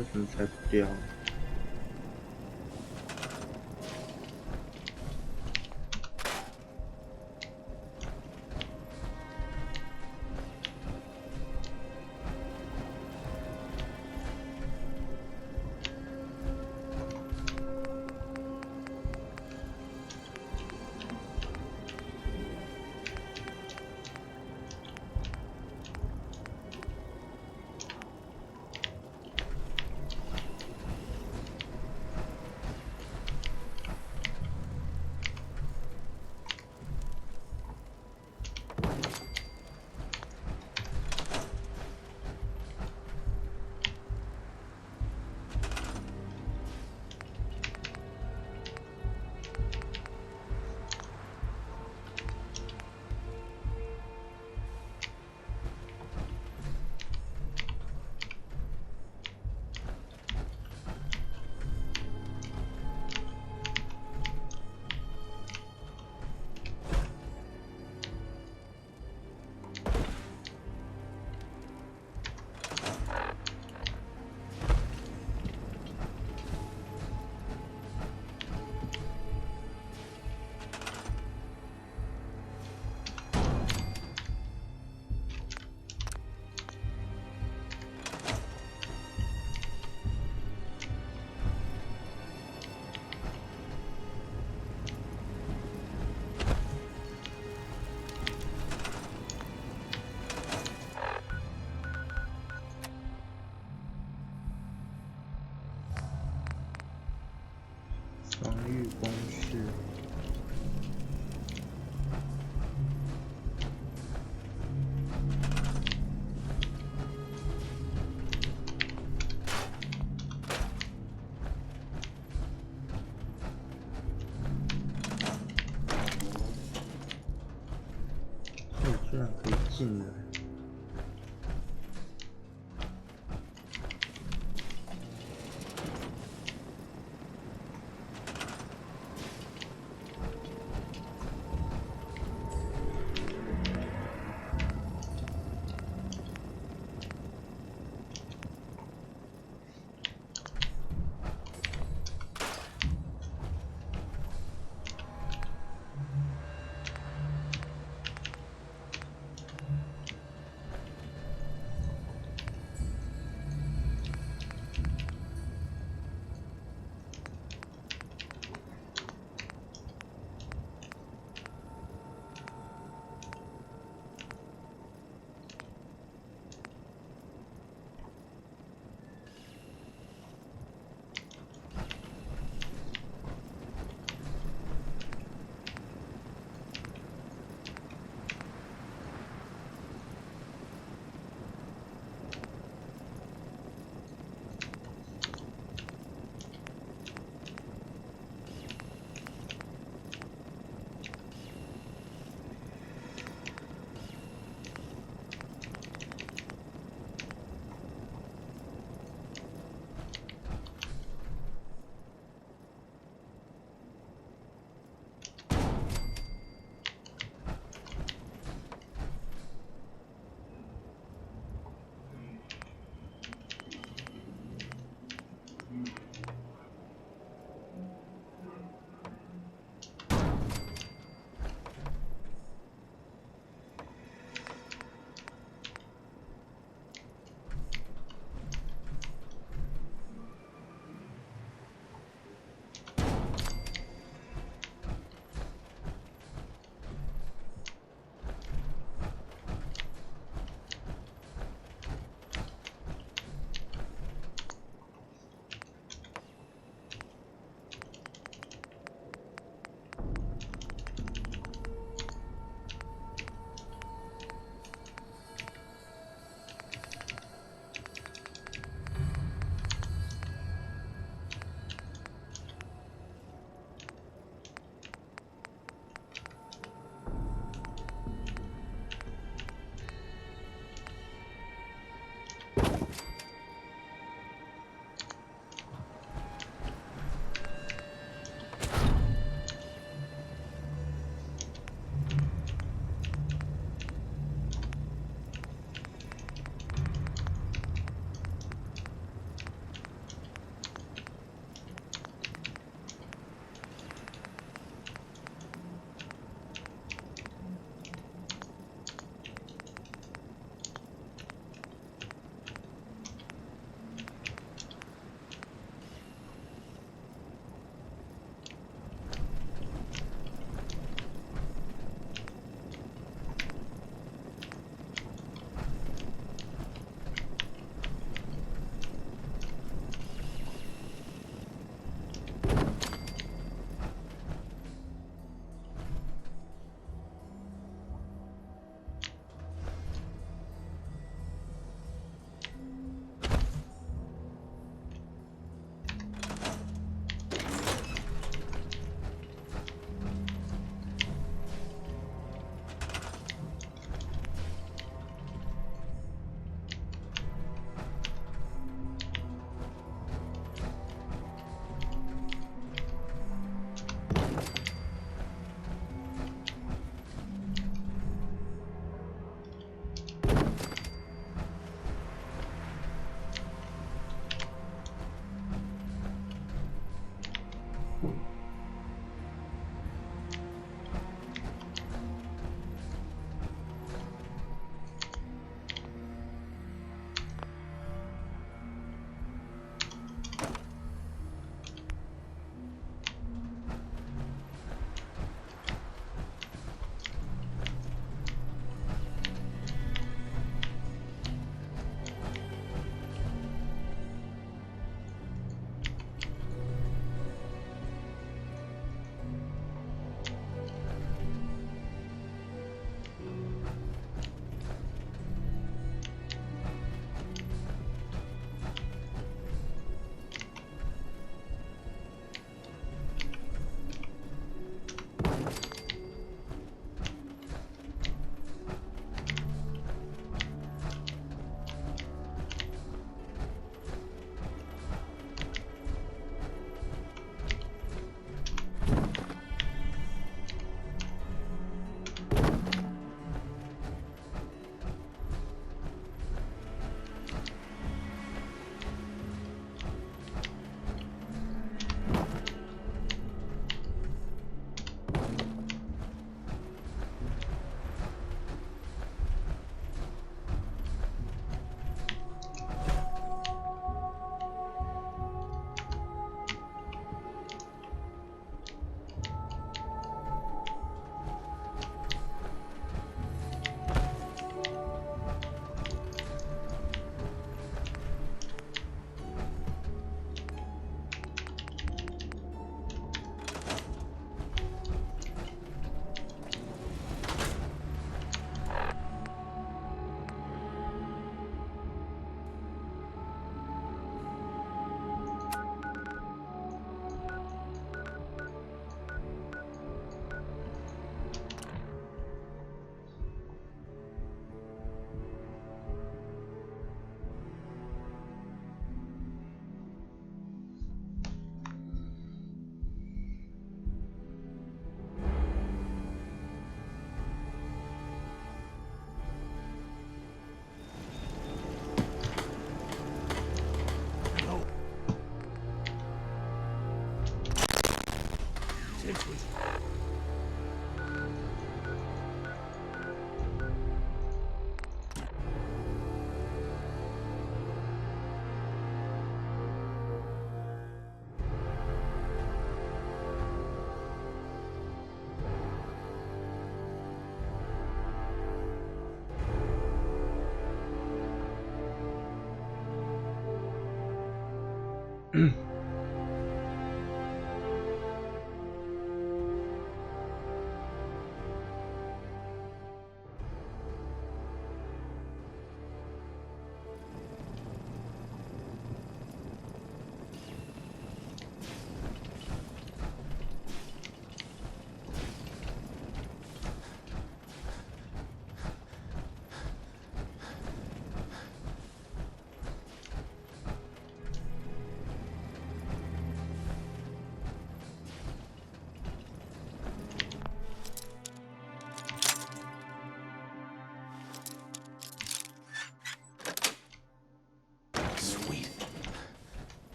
为什么拆不掉？防御公式。哦，居然可以进来。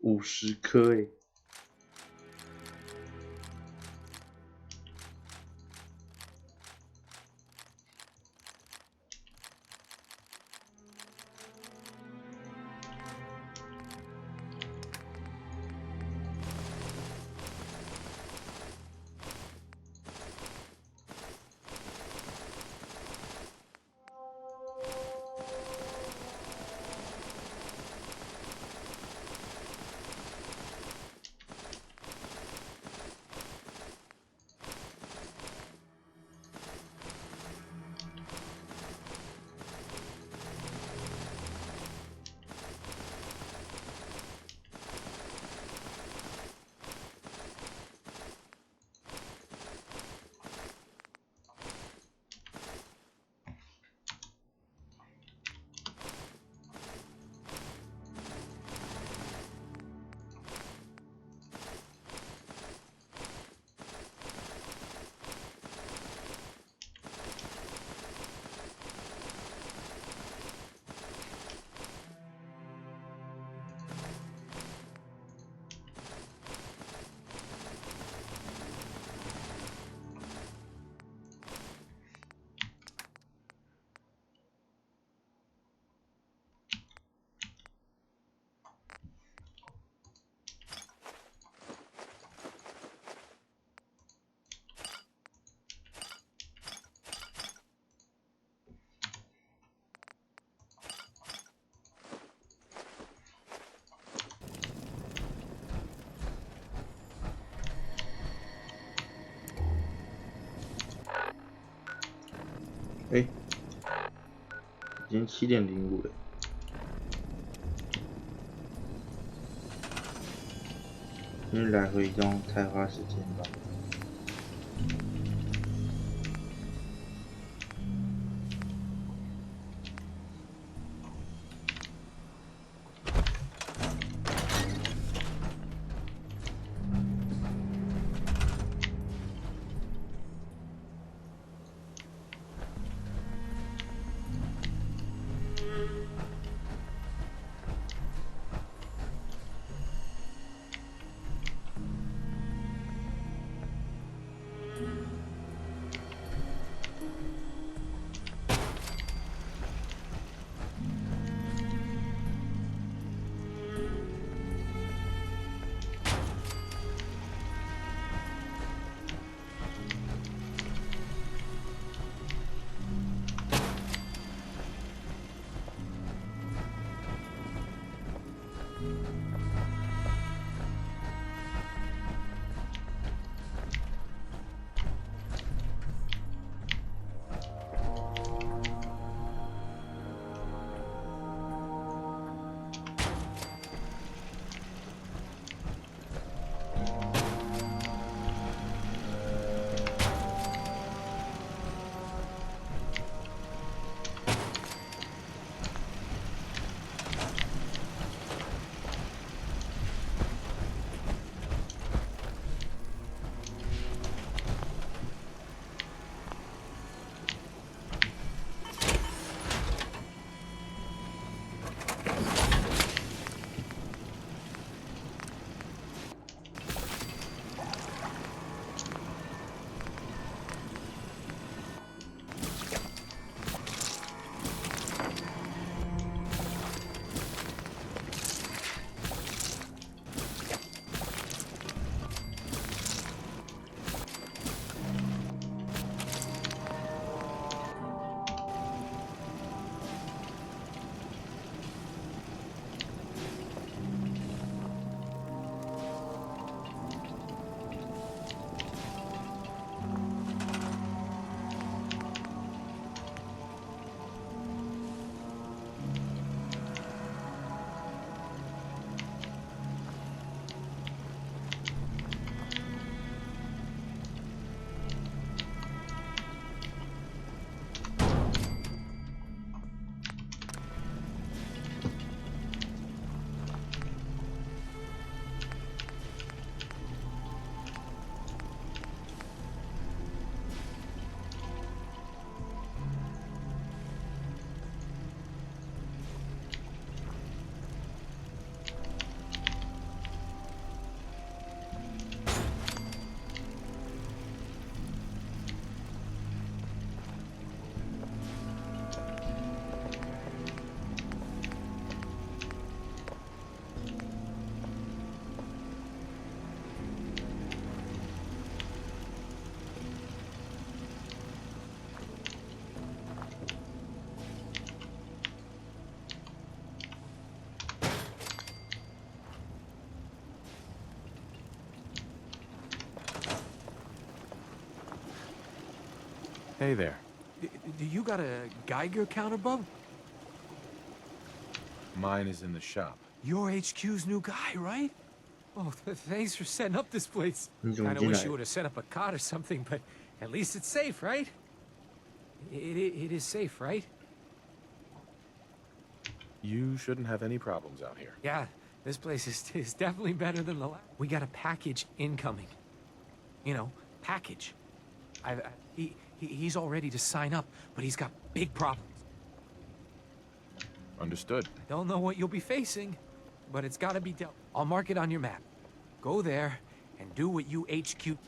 50颗欸。已经7:05了，因为来回移动太花时间吧。Hey there. Do you got a Geiger counter, bub? Mine is in the shop. You're HQ's new guy, right? Oh, thanks for setting up this place. 你怎么 Kinda 进 wish 来 you？ would have set up a cot or something, but at least it's safe, right? It is safe, right? You shouldn't have any problems out here. Yeah, this place is definitely better than the last. We got a package incoming. You know, package. He's all ready to sign up, but he's got big problems. Understood. I don't know what you'll be facing, but it's got to be dealt. I'll mark it on your map. Go there and do what you HQ.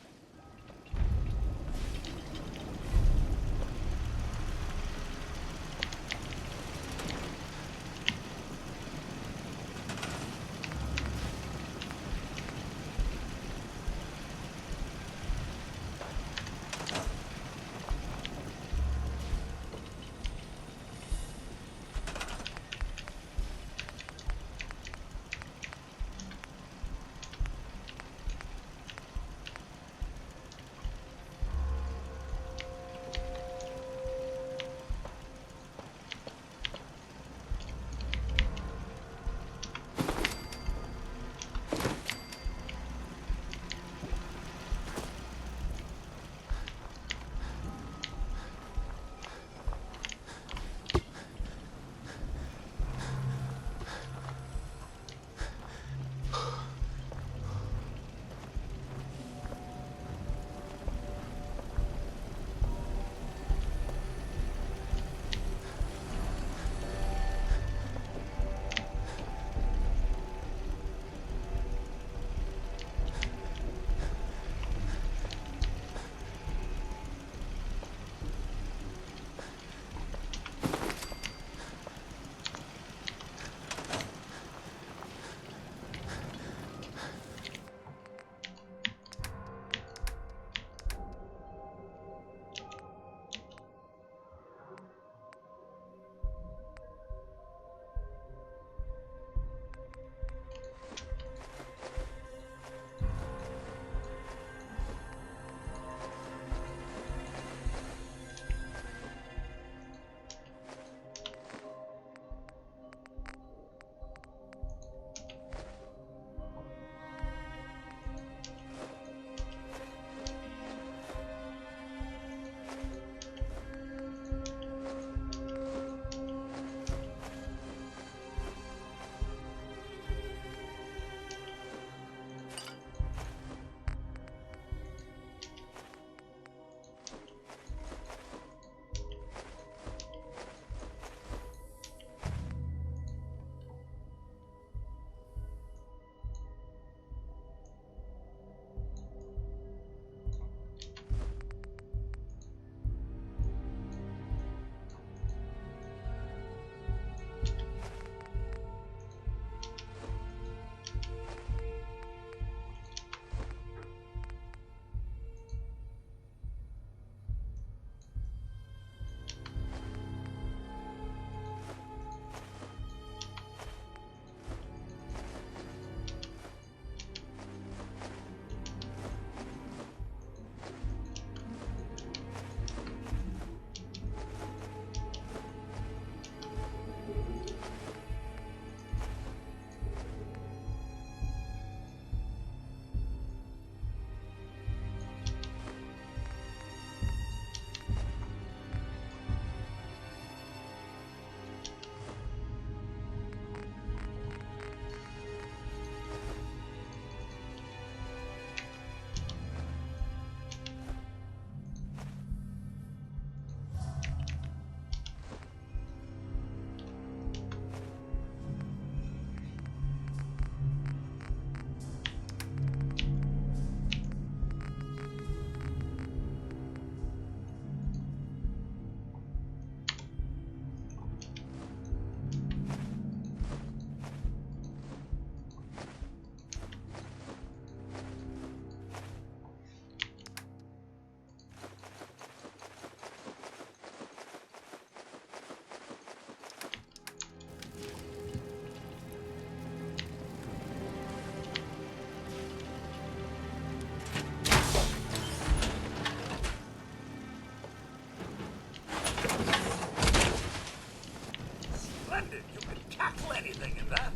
You can tackle anything in that.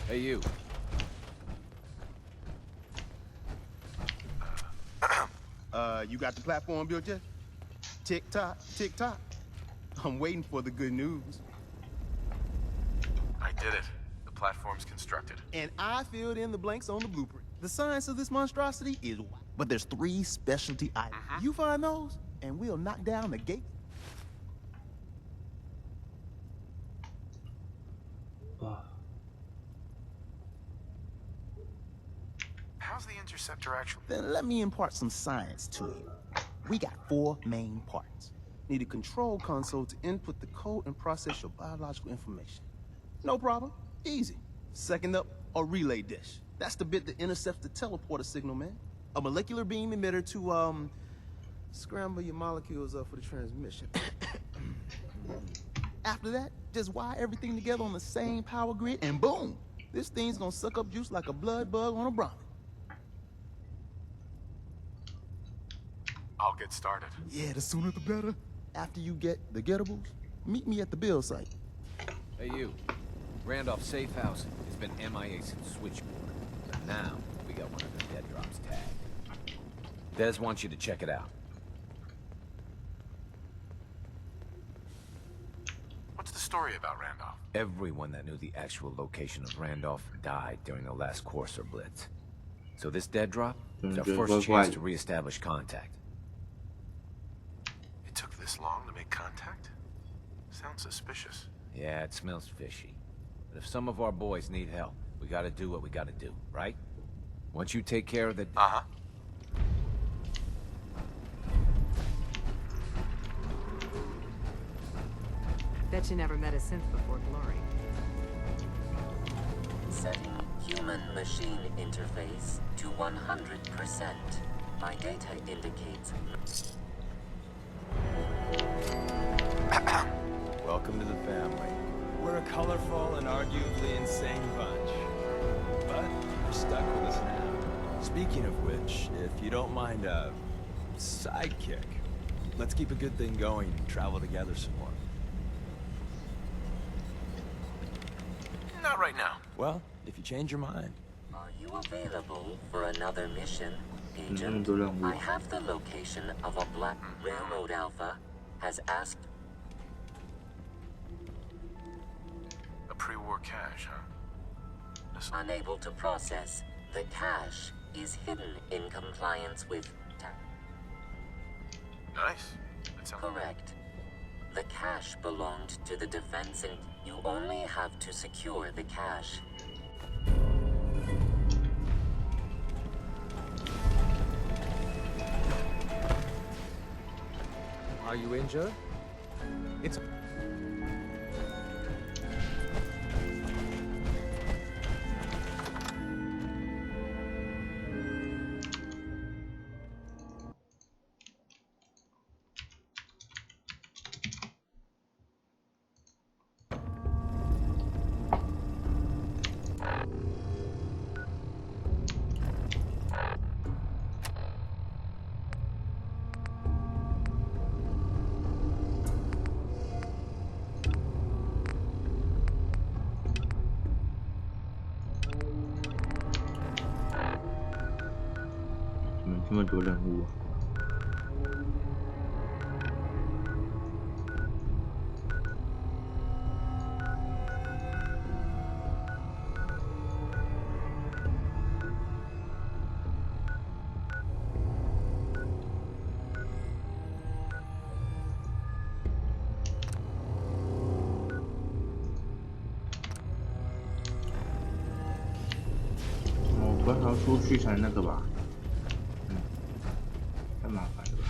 Hey, you. You got the platform built yet? Tick tock, tick tock. I'm waiting for the good news. I did it. The platform's constructed. And I filled in the blanks on the blueprint. The science of this monstrosity is wild. But there's 3 specialty items. You find those, and we'll knock down the gate. How's the interceptor actually? Then let me impart some science to you. We got 4 main parts. Need a control console to input the code and process your biological information. No problem. Easy. Second up, a relay dish. That's the bit that intercepts the teleporter signal, man. A molecular beam emitter to, scramble your molecules up for the transmission. After that, just wire everything together on the same power grid, and boom! This thing's gonna suck up juice like a blood bug on a brownie. I'll get started. Yeah, the sooner the better. After you get the gettables, meet me at the build site. Hey, you. Randolph's safe house has been MIA since Switchboard. But now, we got one of the dead drops tagged. Des wants you to check it out. What's the story about Randolph? Everyone that knew the actual location of Randolph died during the last Courser Blitz. So this dead drop is our first chance to reestablish contact. It took this long to make contact? Sounds suspicious. Yeah, it smells fishy. But if some of our boys need help, we gotta do what we gotta do, right? Once you take care of the... Uh-huh. Bet you never met a synth before Glory. Setting human-machine interface to 100%. My data indicates... Welcome to the family. We're a colorful and arguably insane bunch. But you're stuck with us now. Speaking of which, if you don't mind a sidekick, let's keep a good thing going and travel together some more. Not right now. Well, if you change your mind. Are you available for another mission, Agent? I have the location of a black railroad alpha. Has asked... A pre-war cache, huh? Listen. Unable to process. The cache is hidden in compliance with... Nice. That sounds... Correct. The cache belonged to the defense and you only have to secure the cache. Are you injured? It's...这么多任务啊。要出去才那个吧？太麻烦了吧？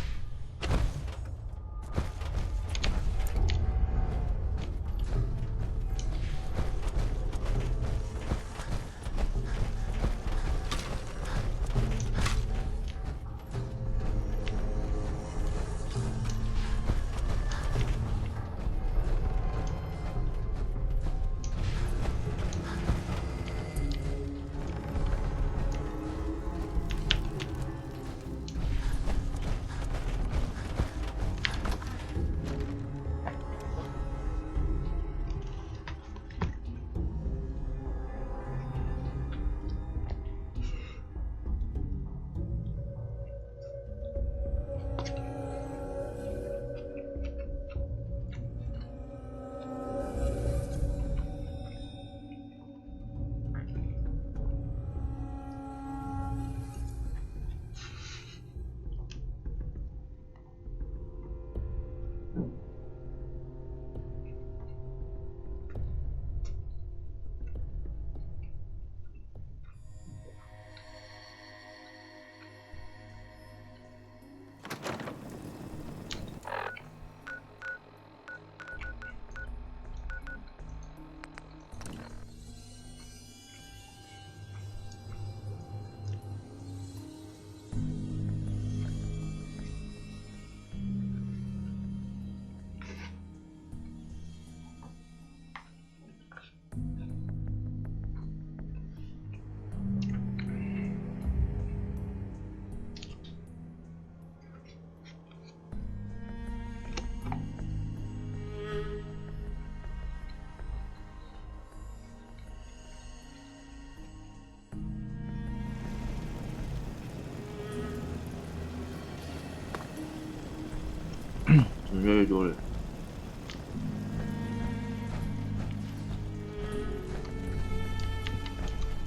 怎么越来越多人？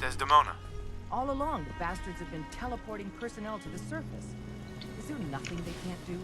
Desdemona. All along, the bastards have been teleporting personnel to the surface. Is there nothing they can't do?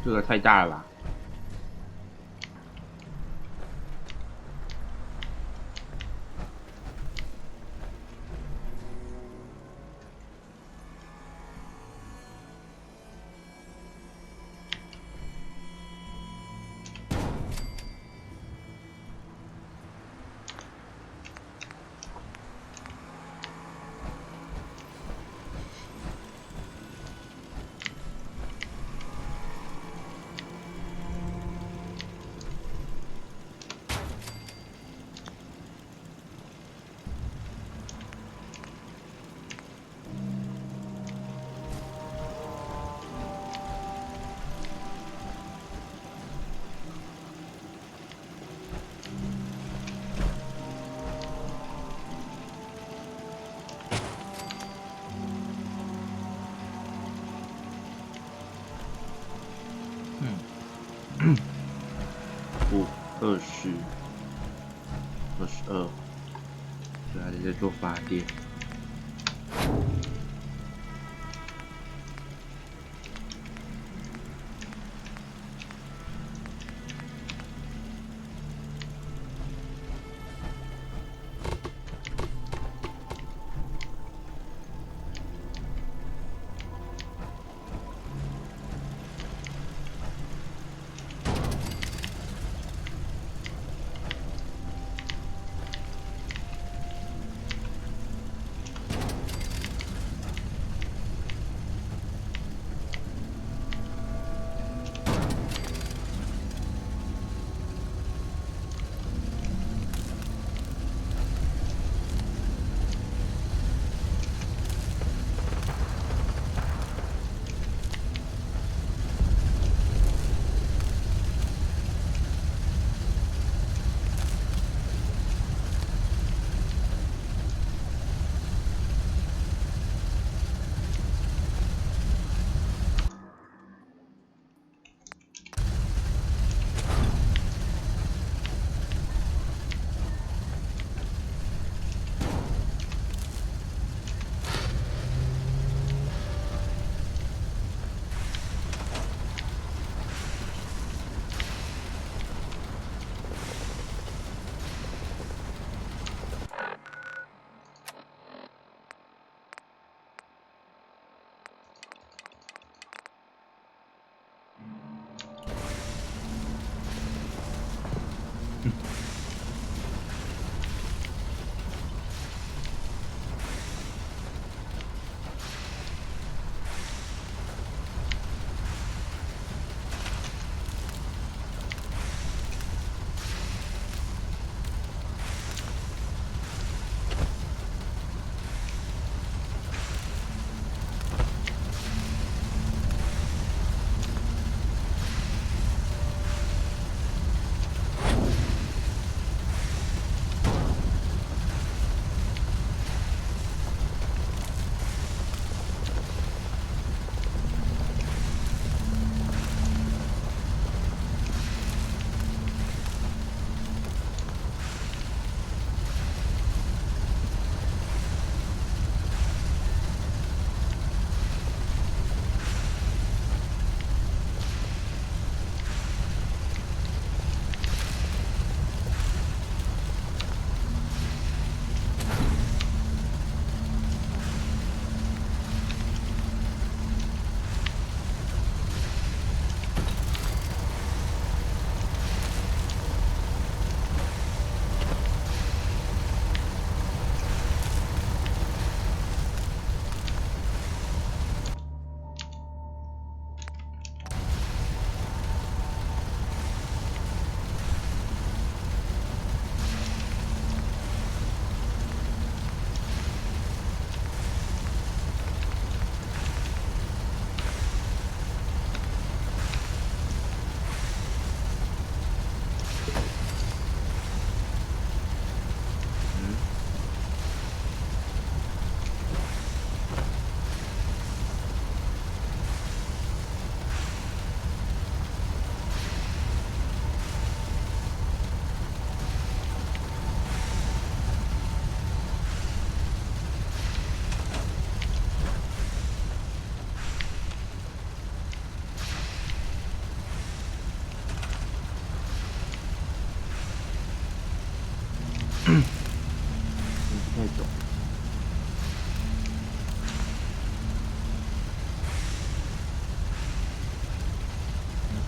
这个太大了吧！20、22，对，还在做发电。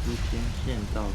出天线道理。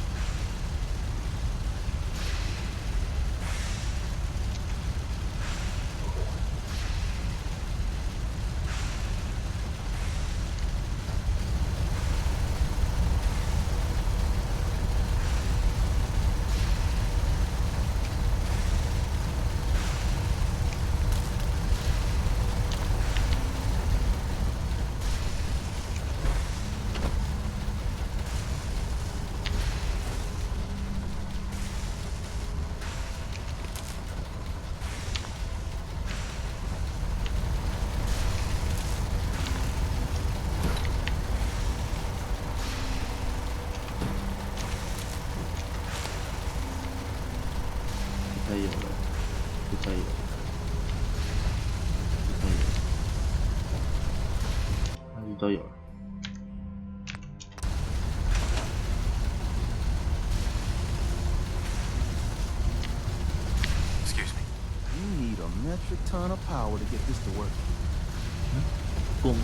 才有了，这才有了，这才有了，哪里都有了。Excuse me. You need a metric ton of power to get this to work. 够吗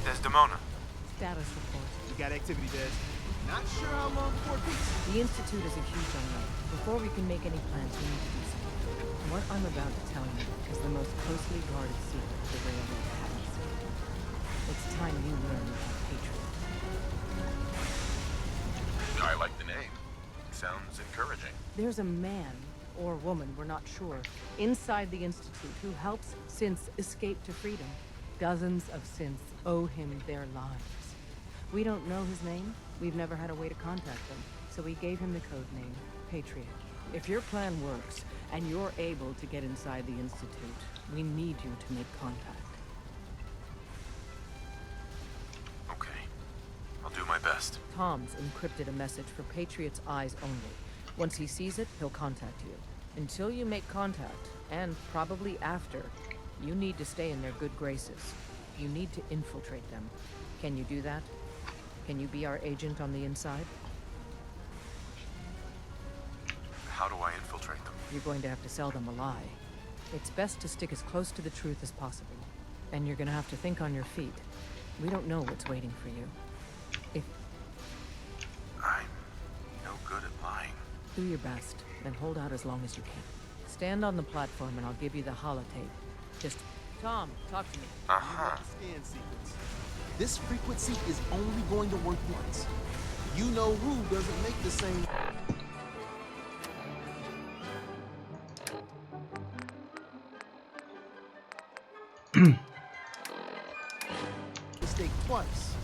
？Desdemona. Status report. We got activity, Des. Not sure how long before it peaks. The Institute is a huge unknown. Before we can make any plans, we need to do something. What I'm about to tell you is the most closely guarded secret the Railroad has. It's time you learn about Patriot. I like the name. Sounds encouraging. There's a man, or woman, we're not sure, inside the Institute who helps synths escape to freedom. Dozens of synths owe him their lives. We don't know his name. We've never had a way to contact them, so we gave him the code name, Patriot. If your plan works, and you're able to get inside the Institute, we need you to make contact. Okay. I'll do my best. Tom's encrypted a message for Patriot's eyes only. Once he sees it, he'll contact you. Until you make contact, and probably after, you need to stay in their good graces. You need to infiltrate them. Can you do that? Can you be our agent on the inside? How do I infiltrate them? You're going to have to sell them a lie. It's best to stick as close to the truth as possible. And you're gonna have to think on your feet. We don't know what's waiting for you. If... I'm no good at lying. Do your best, then hold out as long as you can. Stand on the platform and I'll give you the holotape. Just... Tom, talk to me. Uh-huh. Scan sequence. This frequency is only going to work once. You know Rue doesn't make the same... mistake twice.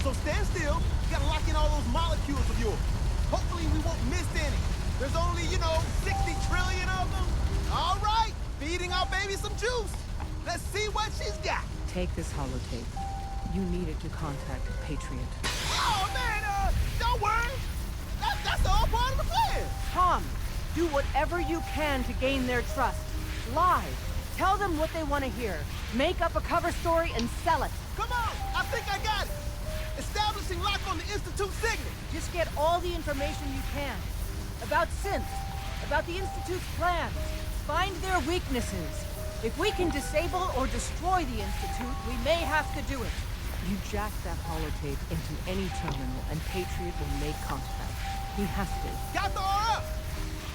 So stand still. You gotta lock in all those molecules of yours. Hopefully we won't miss any. There's only, 60 trillion of them. All right, feeding our baby some juice. Let's see what she's got. Take this holotape. You need it to contact Patriot. Oh, man, don't worry. That's all part of the plan. Tom, do whatever you can to gain their trust. Lie. Tell them what they want to hear. Make up a cover story and sell it. Come on! I think I got it! Establishing lock on the Institute signal! Just get all the information you can. About synths, about the Institute's plans. Find their weaknesses. If we can disable or destroy the Institute, we may have to do it. You jack that holotape into any terminal and Patriot will make contact. He has to. Got the aura!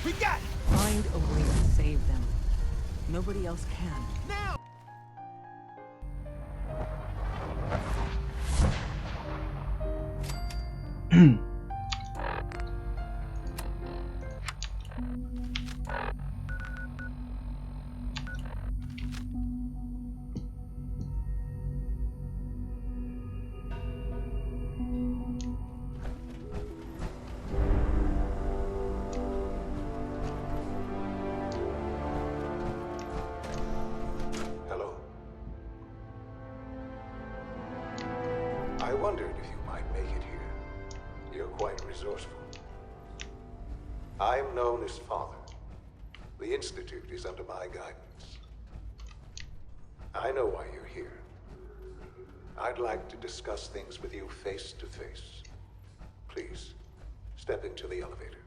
We got it! Find a way to save them. Nobody else can. Now! Hello. I wondered if you might make it here. You're quite resourceful. I'm known as Father. The Institute is under my guidance. I know why you're here. I'd like to discuss things with you face to face. Please, step into the elevator.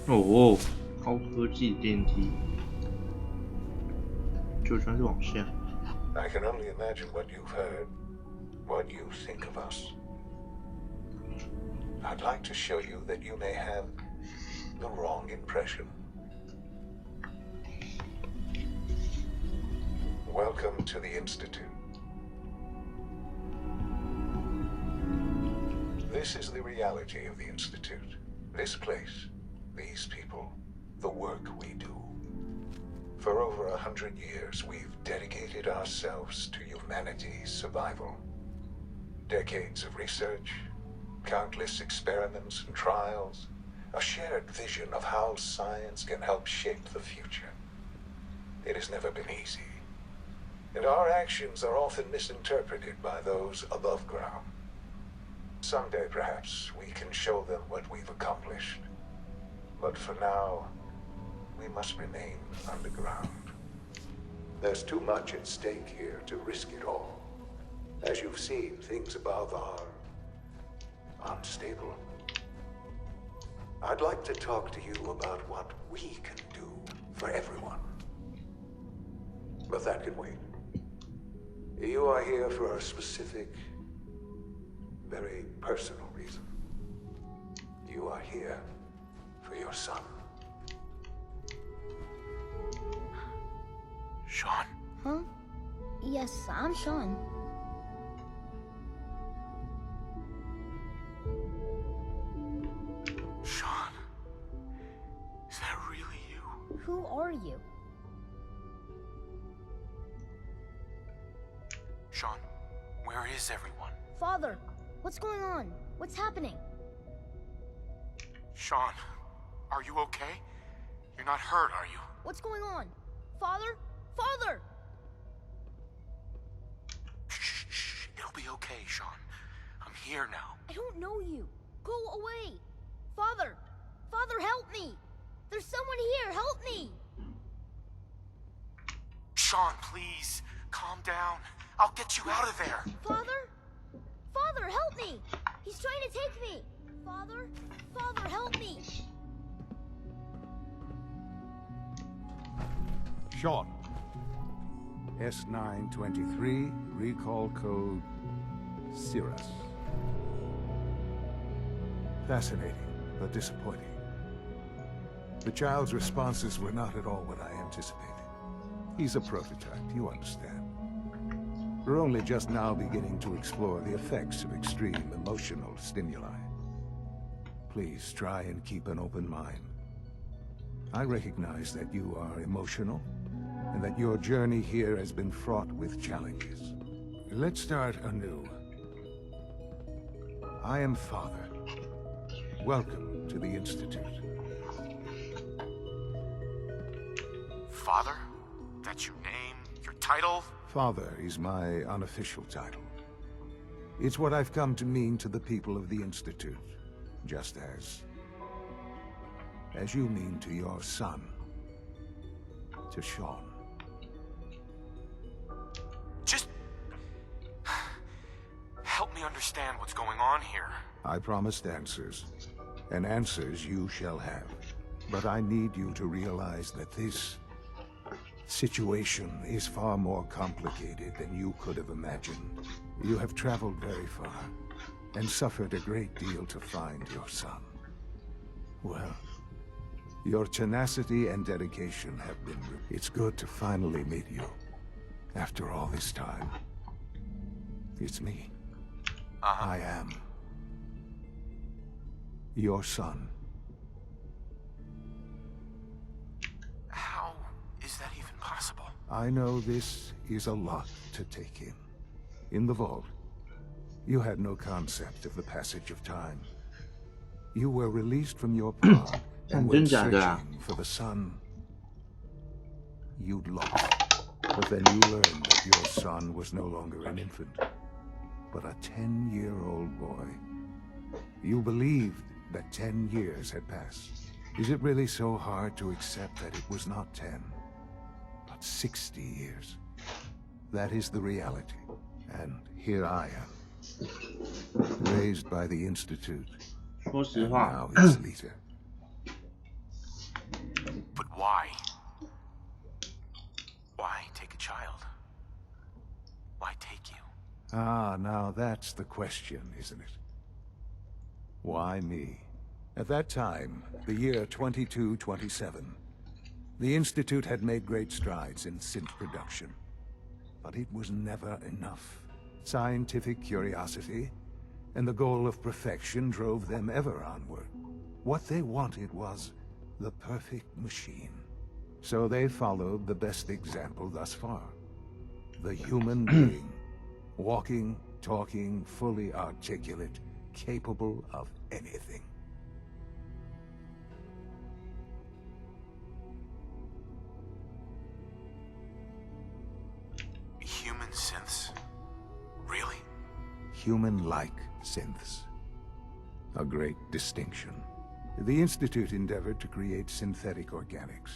哦，高科技电梯，就算是往下。 I can only imagine what you've heard, what you think of us. I'd like to show you that you may have the wrong impression. Welcome to the Institute. This is the reality of the Institute. This place, these people, the work we do. For over 100 years, we've dedicated ourselves to humanity's survival. Decades of research, countless experiments and trials, a shared vision of how science can help shape the future. It has never been easy, and our actions are often misinterpreted by those above ground. Someday, perhaps, we can show them what we've accomplished. But for now, we must remain underground. There's too much at stake here to risk it all. As you've seen, things above are unstable. I'd like to talk to you about what we can do for everyone. But that can wait. You are here for a specific, very personal reason. You are here for your son. Sean? Huh? Yes, I'm Sean. Sean? Is that really you? Who are you? Sean, where is everyone? Father, what's going on? What's happening? Sean, are you okay? You're not hurt, are you? What's going on? Father? Father! Shh. It'll be okay, Sean. I'm here now. I don't know you. Go away. Father! Father, help me! There's someone here, help me! Sean, please, calm down. I'll get you out of there. Father? Father, help me! He's trying to take me! Father? Father, help me! Sean. S923, recall code Cirrus. Fascinating, but disappointing. The child's responses were not at all what I anticipated. He's a prototype, you understand. We're only just now beginning to explore the effects of extreme emotional stimuli. Please try and keep an open mind. I recognize that you are emotional, and that your journey here has been fraught with challenges. Let's start anew. I am Father. Welcome to the Institute. Father? That's your name? Your title? Father is my unofficial title. It's what I've come to mean to the people of the Institute, just as you mean to your son, to Sean. Just help me understand what's going on here. I promised answers, and answers you shall have. But I need you to realize that this situation is far more complicated than you could have imagined. You have traveled very far, and suffered a great deal to find your son. Well, your tenacity and dedication have been... It's good to finally meet you. After all this time. It's me. I am your son. How is that even possible? I know this is a lot to take in. In the vault, you had no concept of the passage of time. You were released from your pod and went searching for the son you'd lost. But then you learned that your son was no longer an infant, but a 10-year-old boy. You believed that 10 years had passed. Is it really so hard to accept that it was not 10, but 60 years? That is the reality. And here I am, raised by the Institute, and now its leader. But why? Why take a child? Why take you? Ah, now that's the question, isn't it? Why me? At that time, the year 2227, the Institute had made great strides in synth production. But it was never enough. Scientific curiosity and the goal of perfection drove them ever onward. What they wanted was the perfect machine. So they followed the best example thus far. The human being. Walking, talking, fully articulate, capable of anything. Human synths? Really? Human-like synths. A great distinction. The Institute endeavored to create synthetic organics.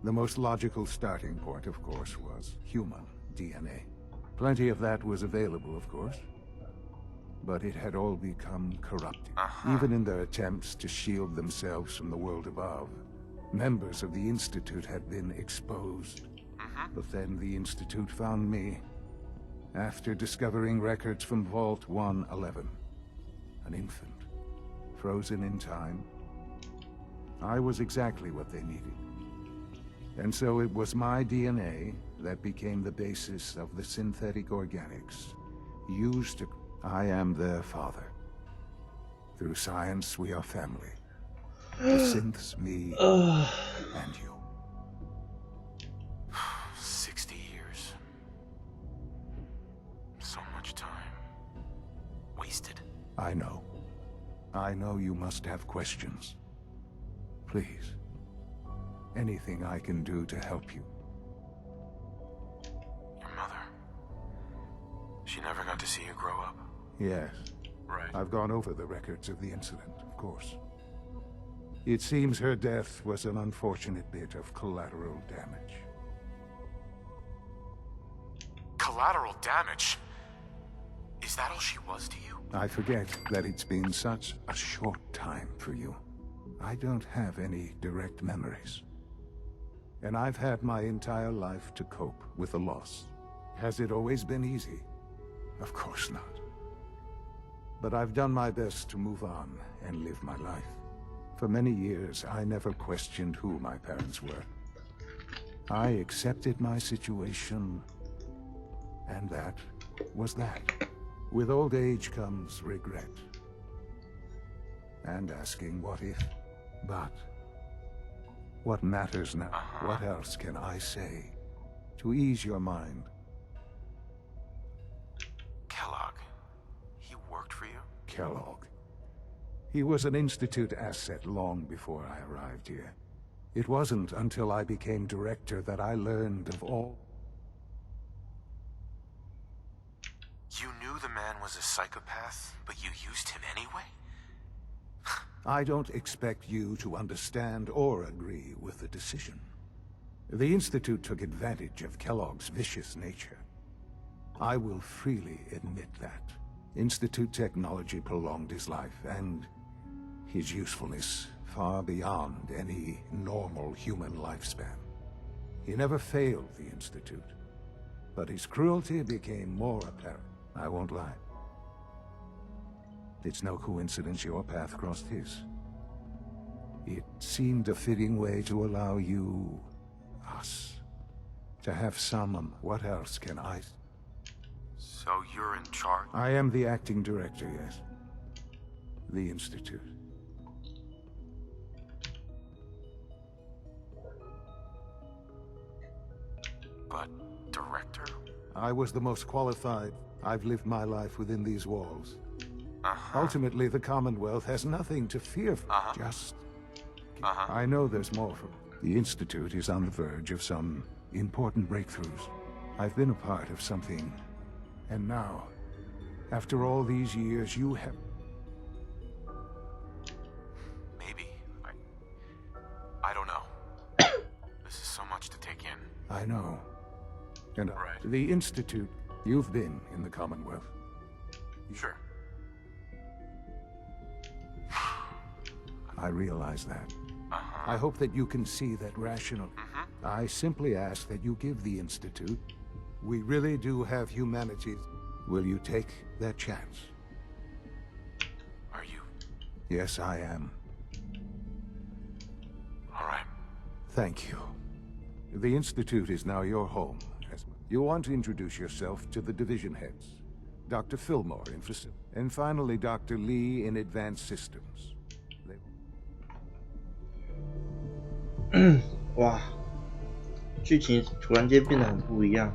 The most logical starting point, of course, was human DNA. Plenty of that was available, of course. But it had all become corrupted. Even in their attempts to shield themselves from the world above, members of the Institute had been exposed. But then the Institute found me, after discovering records from Vault 111. An infant, frozen in time. I was exactly what they needed. And so it was my DNA that became the basis of the synthetic organics used to... I am their father. Through science, we are family. The synths, me, and you. 60 years. So much time. Wasted. I know. I know you must have questions. Please. Anything I can do to help you. Your mother. She never got to see you grow up. Yes. Right. I've gone over the records of the incident, of course. It seems her death was an unfortunate bit of collateral damage. Collateral damage? Is that all she was to you? I forget that it's been such a short time for you. I don't have any direct memories. And I've had my entire life to cope with the loss. Has it always been easy? Of course not. But I've done my best to move on and live my life. For many years, I never questioned who my parents were. I accepted my situation, and that was that. With old age comes regret. And asking what if, but what matters now? What else can I say to ease your mind? Kellogg. He worked for you? Kellogg. He was an Institute asset long before I arrived here. It wasn't until I became director that I learned of all... You knew the man was a psychopath, but you used him anyway? I don't expect you to understand or agree with the decision. The Institute took advantage of Kellogg's vicious nature. I will freely admit that. Institute technology prolonged his life, and his usefulness far beyond any normal human lifespan. He never failed the Institute, but his cruelty became more apparent. I won't lie. It's no coincidence your path crossed his. It seemed a fitting way to allow you, us, to have some... What else can I... So you're in charge? I am the acting director, yes. The Institute. But director? I was the most qualified. I've lived my life within these walls. Ultimately, the Commonwealth has nothing to fear from. Just... I know there's more from... The Institute is on the verge of some important breakthroughs. I've been a part of something, and now, after all these years, you have... Maybe. I don't know. This is so much to take in. I know. And right. The Institute, you've been in the Commonwealth. Sure. I realize that. I hope that you can see that rational. I simply ask that you give the Institute. We really do have humanities. Will you take that chance? Are you? Yes, I am. All right. Thank you. The Institute is now your home. You want to introduce yourself to the division heads. Dr. Fillmore in facility. And finally, Dr. Lee in advanced systems. 哇，剧情突然间变得很不一样。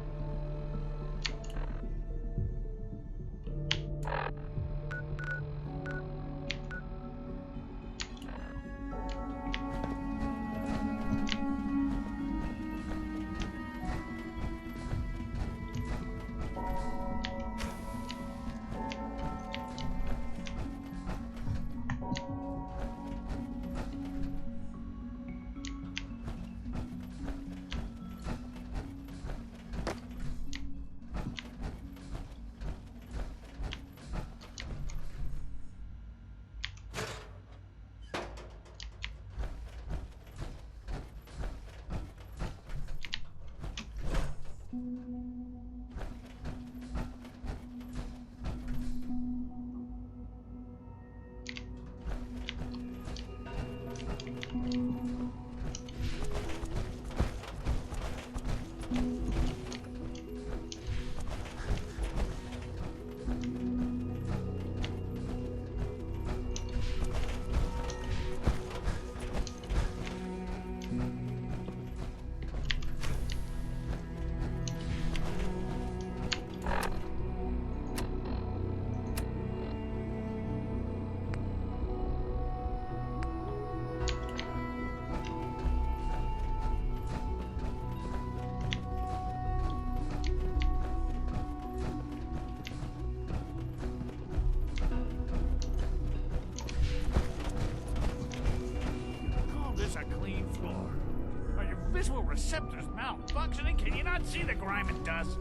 Visual receptors malfunctioning? Can you not see the grime and dust?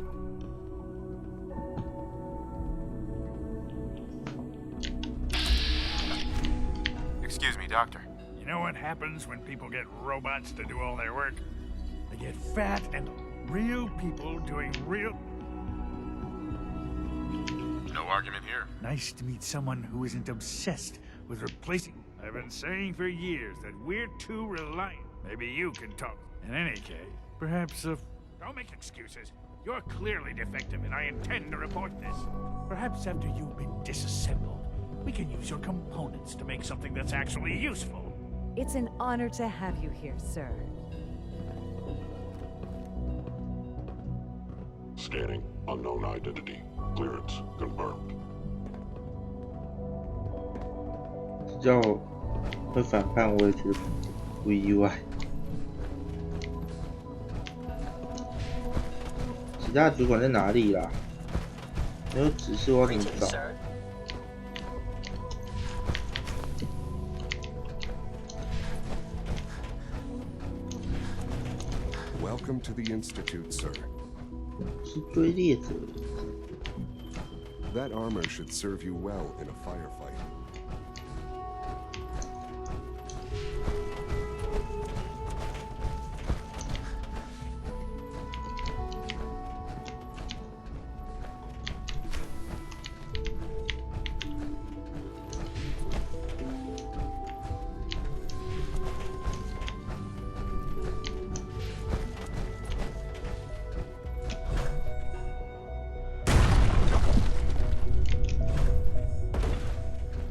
Excuse me, Doctor. You know what happens when people get robots to do all their work? They get fat and real people doing real... No argument here. Nice to meet someone who isn't obsessed with replacing... I've been saying for years that we're too reliant. Maybe you can talk. In any case, perhaps Don't make excuses. You're clearly defective, and I intend to report this. Perhaps after you've been disassembled, we can use your components to make something that's actually useful. It's an honor to have you here, sir. Scanning. Unknown identity. Clearance confirmed. 叫会反叛，我也觉得不意外。其他主管在哪里啦？没有指示我怎么找。Welcome to the Institute, sir. 是追猎者。 That armor should serve you well in a firefight.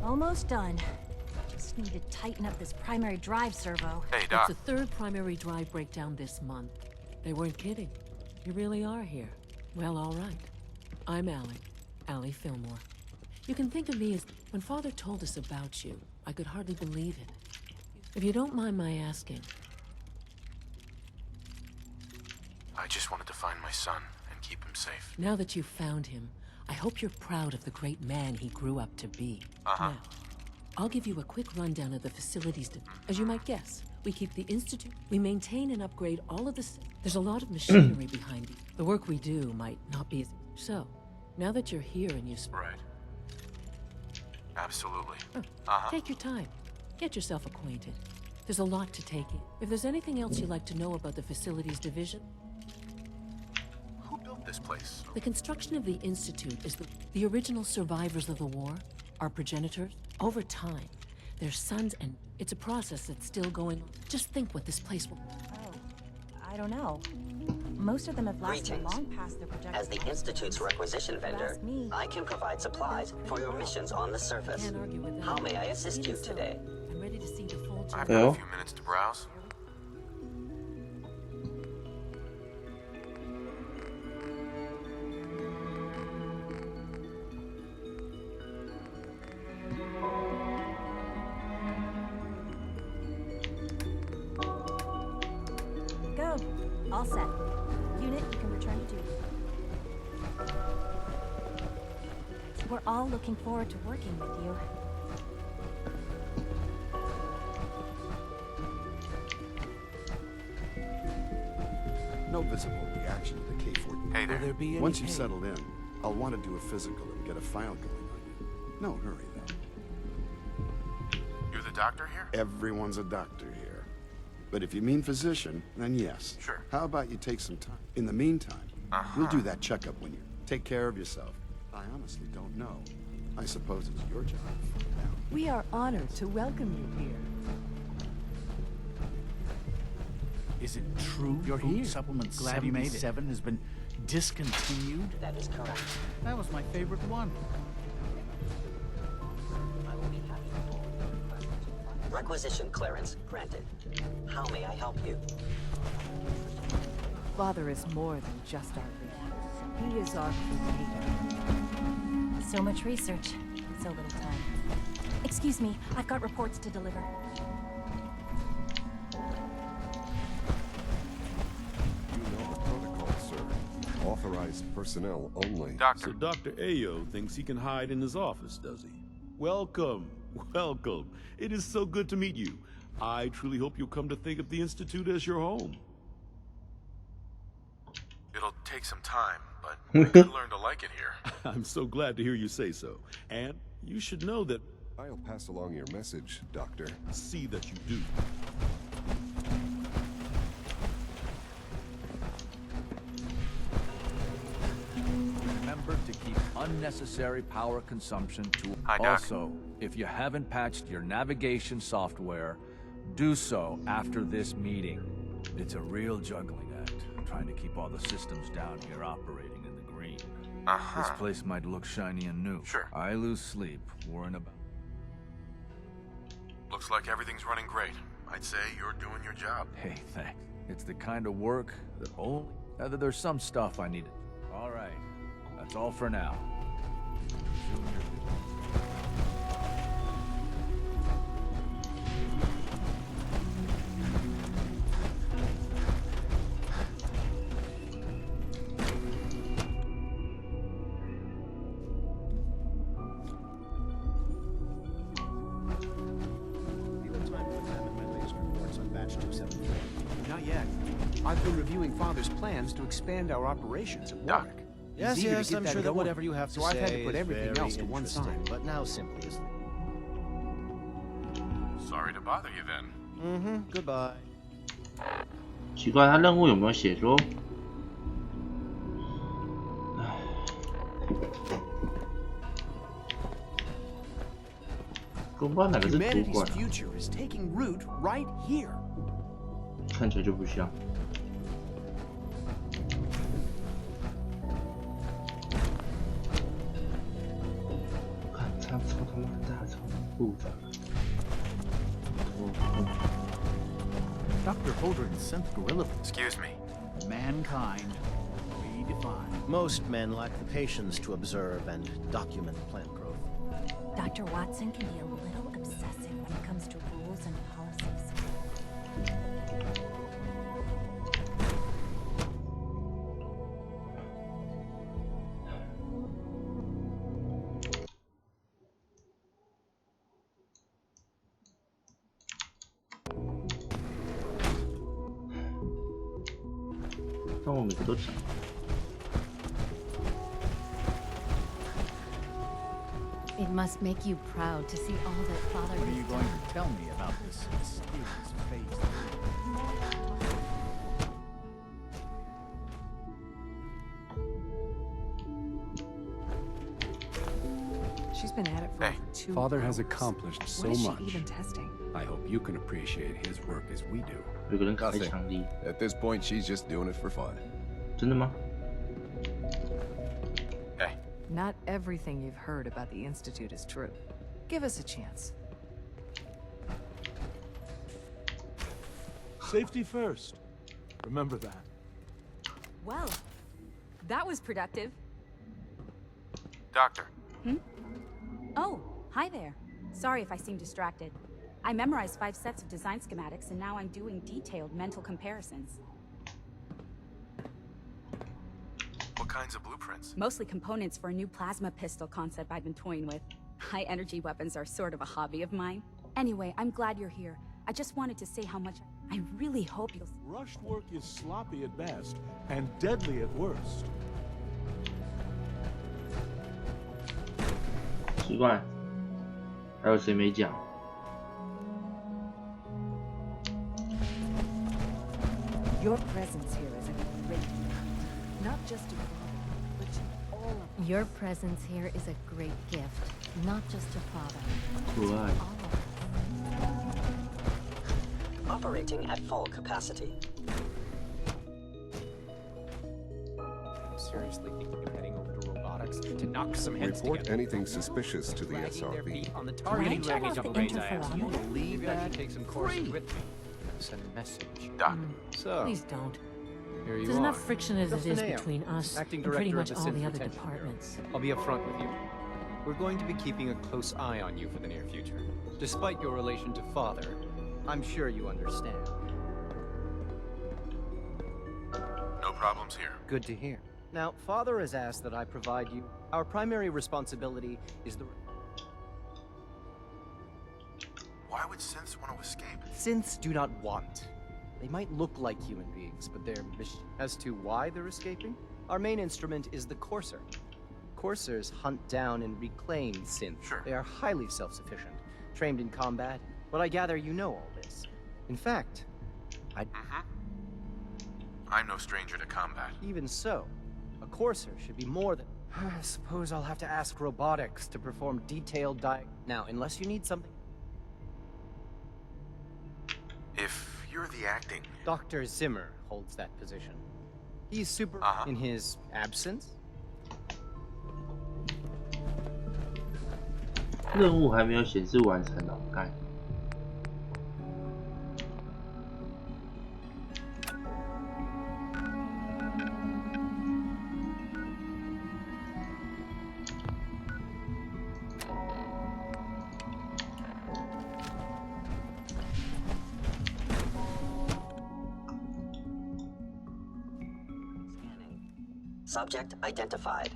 Almost done. Just need to tighten up this primary drive servo. Hey, Doc. It's the third primary drive breakdown this month. They weren't kidding. You really are here. Well, all right. I'm Allie Fillmore. You can think of me as... When Father told us about you, I could hardly believe it. If you don't mind my asking... I just wanted to find my son and keep him safe. Now that you've found him, I hope you're proud of the great man he grew up to be. Uh-huh. Now, I'll give you a quick rundown of the facilities. As you might guess, we keep the Institute. We maintain and upgrade all of the... There's a lot of machinery behind it. The work we do might not be as... So, now that you're here and you... Right. Absolutely. Take your time. Get yourself acquainted. There's a lot to take in. If there's anything else you'd like to know about the facilities division... Who built this place? The construction of the Institute is the original survivors of the war, our progenitors. Over time, their sons, and it's a process that's still going on. Just think what this place will... Oh, I don't know. Most of them have lasted long past their projected. As the Institute's requisition vendor, I can provide supplies for your missions on the surface. How may I assist you today? I'm ready to see the full... I've got a few minutes to browse. Go. All set. Unit, you can return to duty. We're all looking forward to working with you. No visible reaction to the K-14. Hey there. Will there be any Once you've settled in, I'll want to do a physical and get a file going on you. No hurry, though. You're the doctor here? Everyone's a doctor here. But if you mean physician, then yes. Sure. How about you take some time? In the meantime, we'll do that checkup when you take care of yourself. I honestly don't know. I suppose it's your job to find out. We are honored to welcome you here. Is it true You're food here. supplement Glad you made it. 77 has been discontinued? That is correct. That was my favorite one. I will be happy to forward your request. Requisition clearance granted. How may I help you? Father is more than just our leader. He is our creator. So much research, so little time. Excuse me, I've got reports to deliver. Authorized personnel only. Doctor. So Dr. Ayo thinks he can hide in his office, does he? Welcome, welcome. It is so good to meet you. I truly hope you'll come to think of the Institute as your home. It'll take some time, but I could learn to like it here. I'm so glad to hear you say so. And you should know that... I'll pass along your message, Doctor. See that you do. Remember to keep unnecessary power consumption to... Hi, Doc. Also, if you haven't patched your navigation software, do so after this meeting. It's a real juggling act, trying to keep all the systems down here operating in the green. This place might look shiny and new. Sure. I lose sleep worrying about... Looks like everything's running great. I'd say you're doing your job. Hey, thanks. It's the kind of work that only... there's some stuff I need to... All right. That's all for now. Resume your business. You have time to examine my latest reports on batch 274. Not yet. I've been reviewing Father's plans to expand our operations at Warwick. Yes, He's eager to yes, get I'm that sure that going. whatever you have to so I've had say to put is everything very else to one interesting, side. but now simply is. Sorry to bother you then. Goodbye. 奇怪，他任务有没有写说？我不知道哪个是主 Humanity's 管啊， future is taking root right here. 看起来就不像。看他超他妈大，超复杂。Dr. Holdren sent gorilla. Excuse me. Mankind redefined. Most men lack the patience to observe and document plant growth. Dr. Watson can be a little obsessive when it comes to rules and policies. 但我每个都讲。It must make you proud to see all that Father What are has you going to tell me about this mysterious phase? She's been at it for over 2 Father has hours. accomplished so What is much. she even testing? I hope you can appreciate his work as we do. 有个人开强力， At this point, she's just doing it for fun. 真的吗？ Not everything you've heard about the Institute is true. Give us a chance. Safety first. Remember that. Well, that was productive. Doctor. Oh, hi there. Sorry if I seem distracted. I memorized 5 sets of design schematics, and now I'm doing detailed mental comparisons. What kinds of blueprints? Mostly components for a new plasma pistol concept I've been toying with. High-energy weapons are sort of a hobby of mine. Anyway, I'm glad you're here. I just wanted to say how much I really hope you'll... Rushed work is sloppy at best and deadly at worst. 奇怪，还有谁没讲？ Your presence here is a great gift. Not just to Father, but to all of us. Your presence here is a great gift, not just to Father, but to Right. all of us. Operating at full capacity. Seriously thinking of heading over to robotics to knock some heads Report together. anything suspicious to the SRB. On the Can I targeting turn language off of the a range I asked. interferometer? You believe that? I should take some courses with me. Send a message. Doc. So, Please don't. here you There's are. enough friction as it is Dustin between us Acting and pretty Director much of the all the Synth other Retention Bureau. departments. I'll be upfront with you. We're going to be keeping a close eye on you for the near future. Despite your relation to Father, I'm sure you understand. No problems here. Good to hear. Now, Father has asked that I provide you. Our primary responsibility is the... Why would synths want to escape? Synths do not want. They might look like human beings, but their mission... As to why they're escaping, our main instrument is the Courser. Coursers hunt down and reclaim synths. Sure. They are highly self-sufficient, trained in combat, but I gather you know all this. In fact, I'm no stranger to combat. Even so, a Courser should be more than... I suppose I'll have to ask robotics to perform detailed Now, unless you need something... If you're the acting... Dr. Zimmer holds that position. He's super in his absence. 任务还没有显示完成哦，看。Subject identified.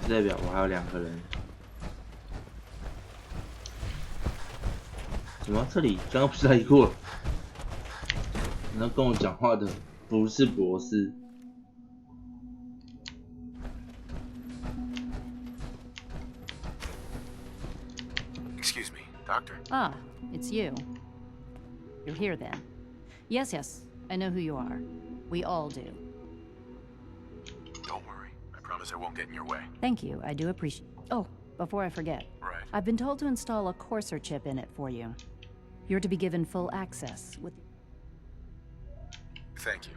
代表我还有2个人。什么？这里刚刚不是来过？然后跟我讲话的不是博士。Excuse me, Doctor. Ah, it's you. You're here then. Yes, yes, I know who you are. We all do. Don't worry. I promise I won't get in your way. Thank you, I do appreciate. Oh, before I forget. Right. I've been told to install a Courser chip in it for you. You're to be given full access with... Thank you.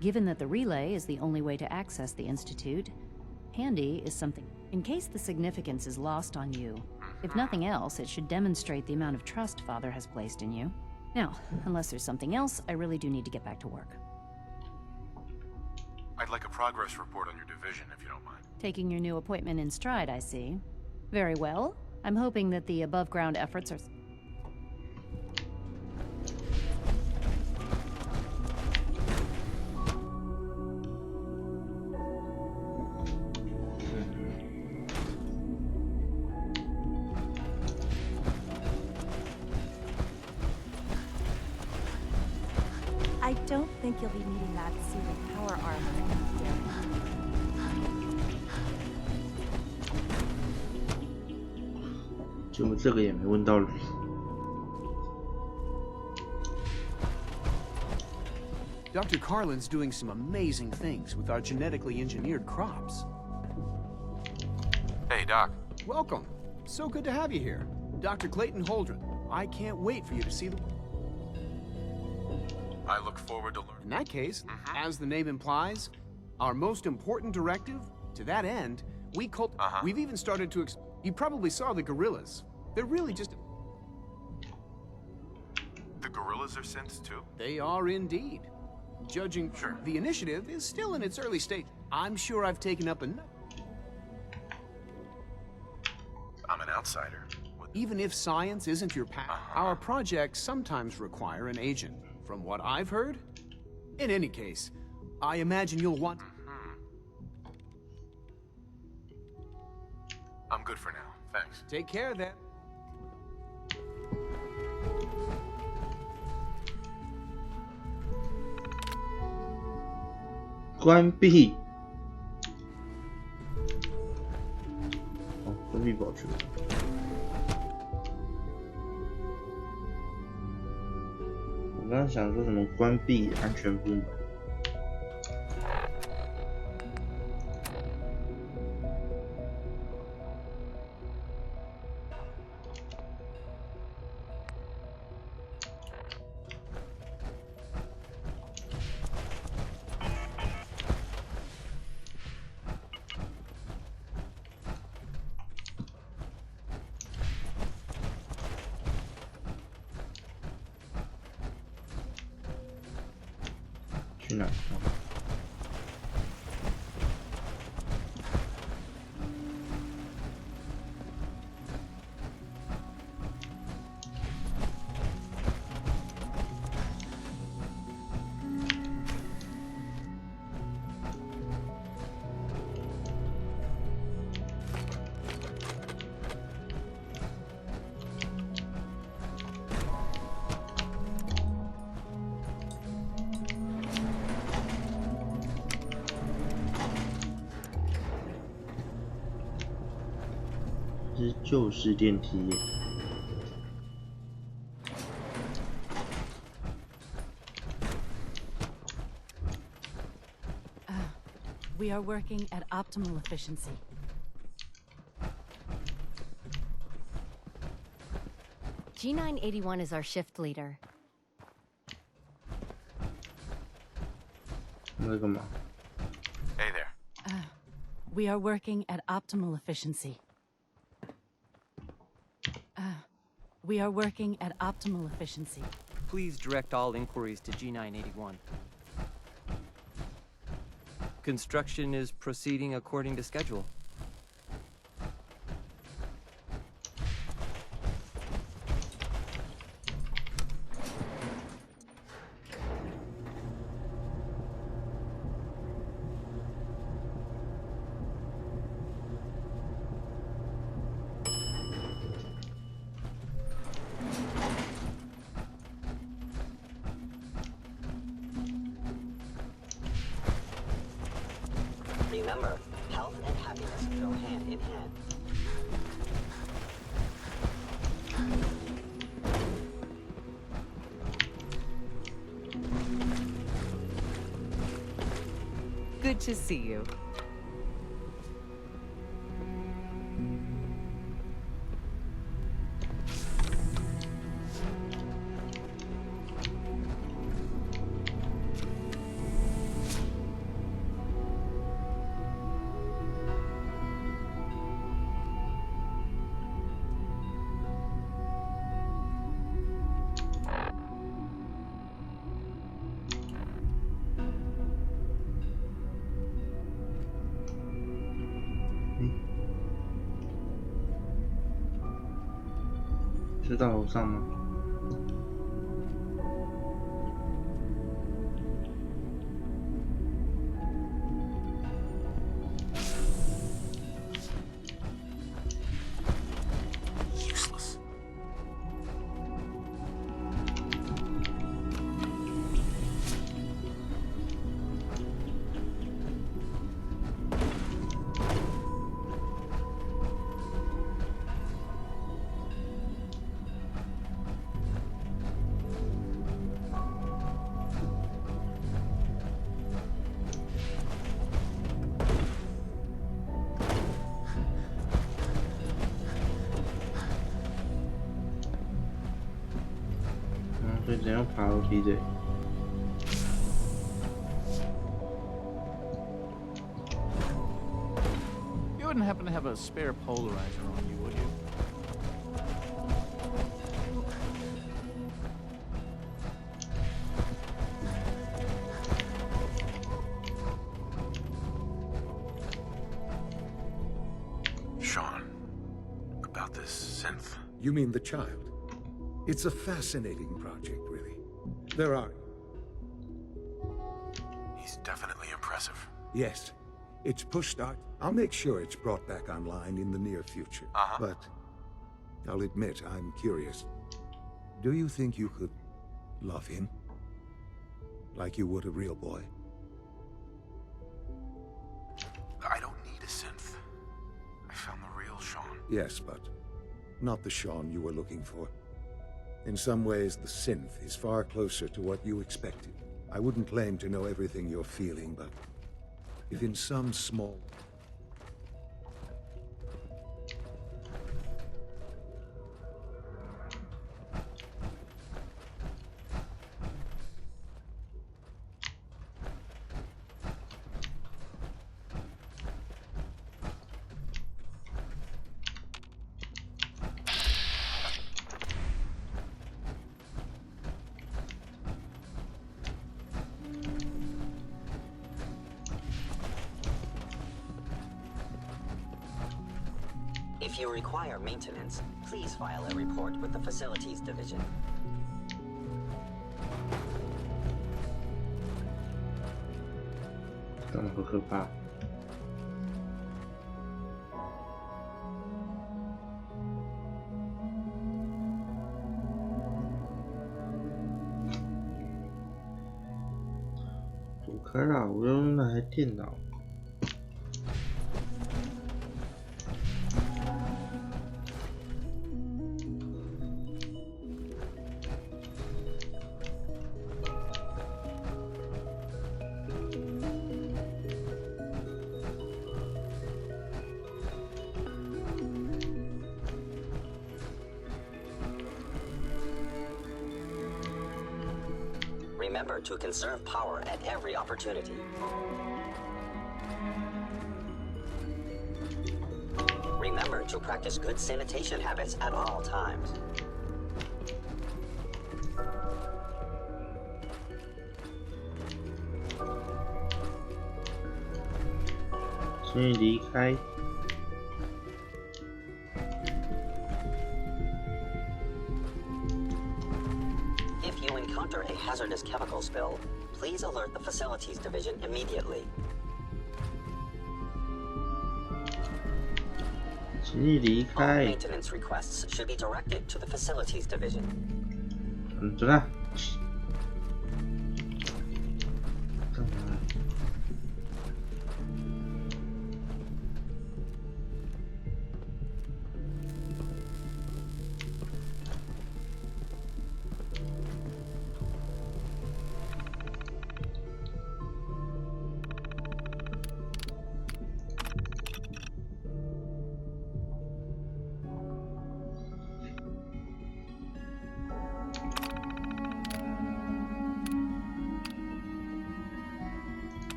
Given that the relay is the only way to access the Institute, handy is something... In case the significance is lost on you, if nothing else, it should demonstrate the amount of trust Father has placed in you. Now, unless there's something else, I really do need to get back to work. I'd like a progress report on your division, if you don't mind. Taking your new appointment in stride, I see. Very well. I'm hoping that the above-ground efforts are... I don't think you'll be needing that suit of power armor anytime soon. 就这个也没问到了。Dr. Carlin's doing some amazing things with our genetically engineered crops. Hey, Doc. Welcome. So good to have you here. Dr. Clayton Holdren. I can't wait for you to see the... I look forward to learning. In that case, as the name implies, our most important directive, to that end, we've even started to you probably saw the gorillas. They're really just... The gorillas are synths too? They are indeed. Judging the initiative is still in its early stage. I'm sure I've taken up enough. I'm an outsider. Even if science isn't your path, our projects sometimes require an agent. From what I've heard? In any case, I imagine you'll want... I'm good for now, thanks. Take care then. 关闭。哦，关闭保持。我刚刚想说什么关闭安全部门。去哪？这是旧式电梯耶。We are working at optimal efficiency. G981 is our shift leader. 那干嘛？ Hey there. We are working at optimal efficiency. We are working at optimal efficiency. Please direct all inquiries to G981. Construction is proceeding according to schedule. Remember, health and happiness go hand in hand. Good to see you.是到楼上吗？ Useless.所以怎样爬楼梯的？ You wouldn't happen to have a spare polarizer on you, would you? Sean, about this synth. You mean the child? It's a fascinating project, really. There are... He's definitely impressive. Yes. It's pushed out. I'll make sure it's brought back online in the near future. But I'll admit, I'm curious. Do you think you could love him? Like you would a real boy? I don't need a synth. I found the real Sean. Yes, but not the Sean you were looking for. In some ways, the synth is far closer to what you expected. I wouldn't claim to know everything you're feeling, but if in some small... If you require maintenance, please file a report with the Facilities Division.我用那台电脑。 Remember to conserve power at every opportunity. Remember to practice good sanitation habits at all times. If you encounter a hazardous chemical spill, please alert the Facilities Division immediately. 请你离 All 开。 maintenance requests should be directed to the Facilities Division. 走开。干嘛？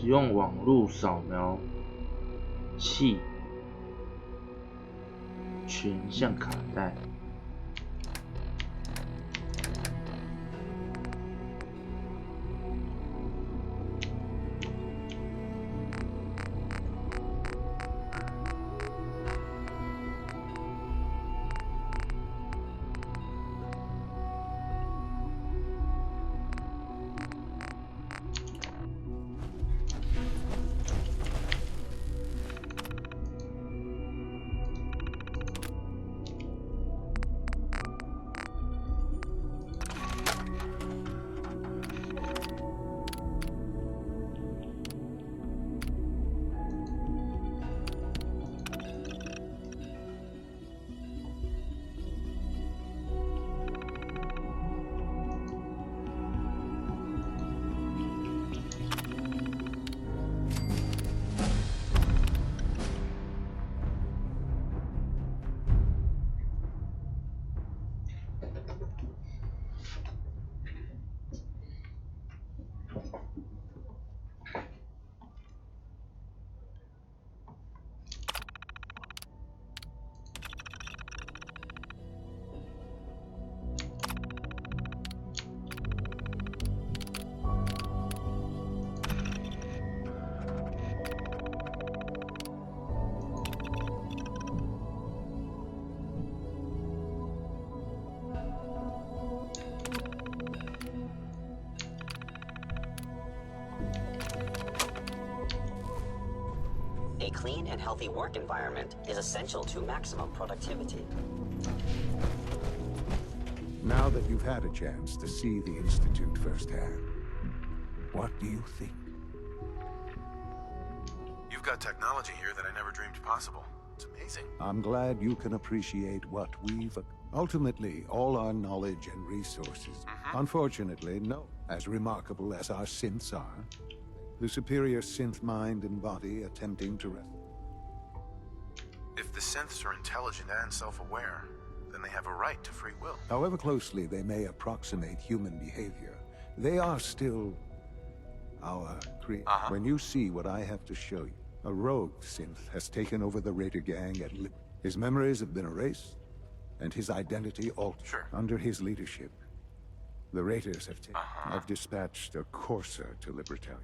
使用网络扫描器全项卡带。A clean and healthy work environment is essential to maximum productivity. Now that you've had a chance to see the Institute firsthand, what do you think? You've got technology here that I never dreamed possible. It's amazing. I'm glad you can appreciate what we've... Ultimately, all our knowledge and resources, unfortunately, no. As remarkable as our synths are, the superior synth mind and body attempting to... If the synths are intelligent and self-aware, then they have a right to free will. However closely they may approximate human behavior, they are still our When you see what I have to show you, a rogue synth has taken over the Raider gang at Lip. His memories have been erased, and his identity altered. Under his leadership, the Raiders have I've dispatched a courser to Libertalia.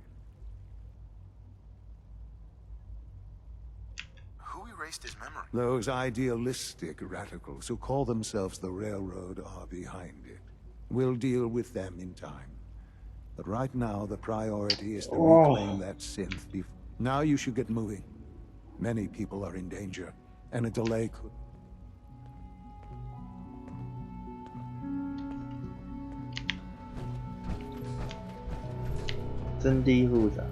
Who erased his memory? Those idealistic radicals who call themselves the Railroad are behind it. We'll deal with them in time. But right now, the priority is to reclaim that synth. Now you should get moving. Many people are in danger, and a delay could...真的复杂。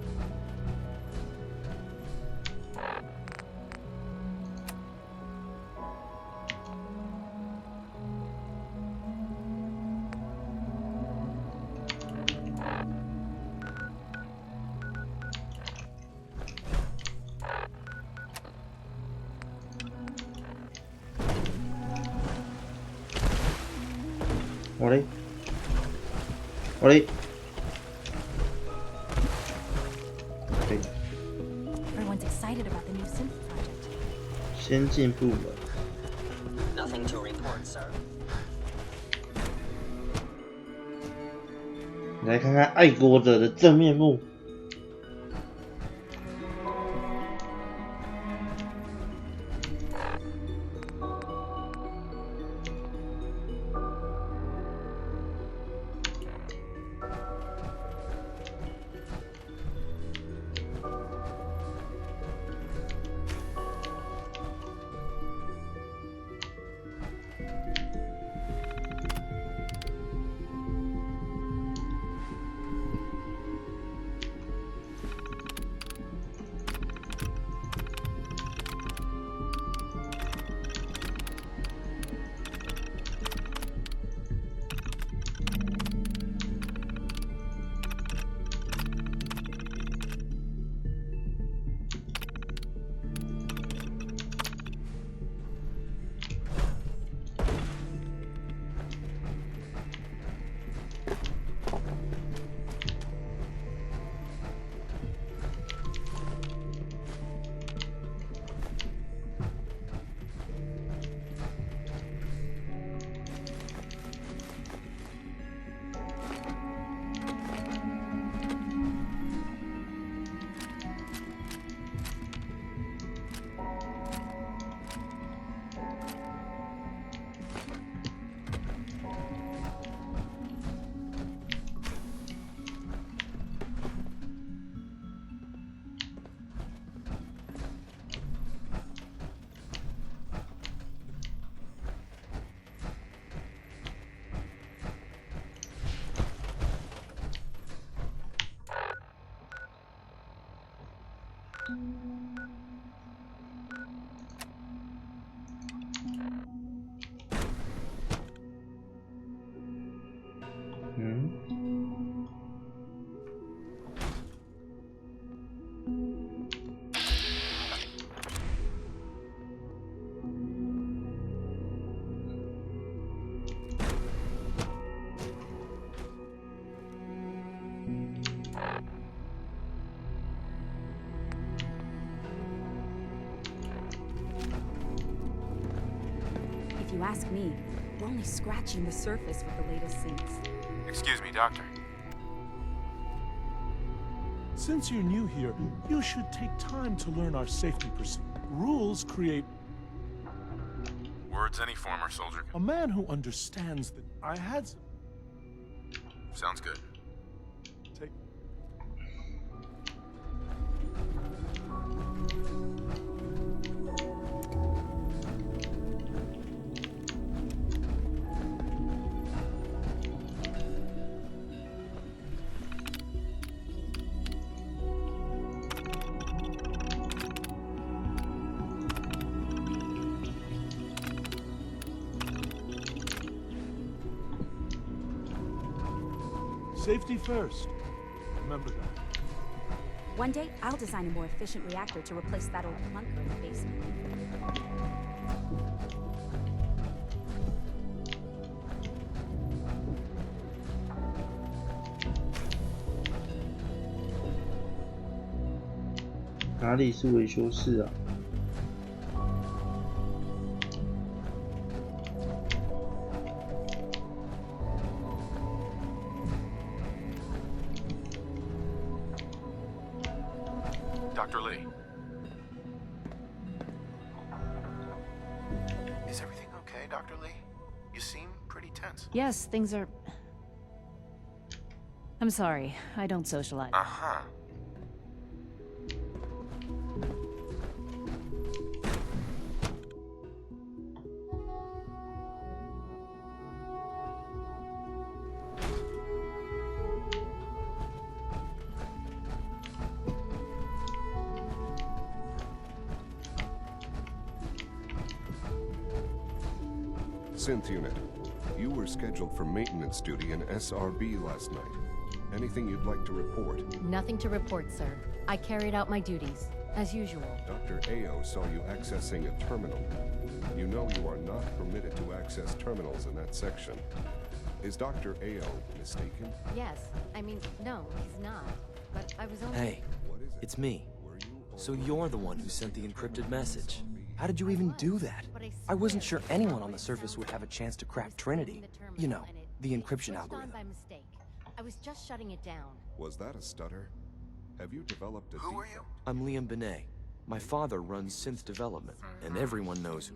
我嘞，我嘞。 Everyone's excited about the new synth project. 先进部门。 Nothing to report, sir. 来看看爱国者的真面目。If you ask me, we're only scratching the surface with the latest synths. Excuse me, Doctor. Since you're new here, you should take time to learn our safety procedures. Rules create... Words any former soldier A man who understands that I had... Sounds good. Take... Safety first. Remember that. One day, I'll design a more efficient reactor to replace that old clunker in the basement.哪里是维修室啊？ Dr. Lee. Is everything okay, Dr. Lee? You seem pretty tense. Yes, things are... I'm sorry, I don't socialize. Uh-huh. Synth unit, you were scheduled for maintenance duty in SRB last night. Anything you'd like to report? Nothing to report, sir. I carried out my duties, as usual. Dr. Ao saw you accessing a terminal. You know you are not permitted to access terminals in that section. Is Dr. Ao mistaken? Yes. I mean, no, he's not. But I was only... Hey, it's me. So you're the one who sent the encrypted message. How did you even do that? I wasn't sure anyone on the surface would have a chance to crack Trinity. You know, the encryption algorithm. by mistake. I was just shutting it down. Was that a stutter? Have you developed a... Who are you? I'm Liam Benet. My father runs synth development, and everyone knows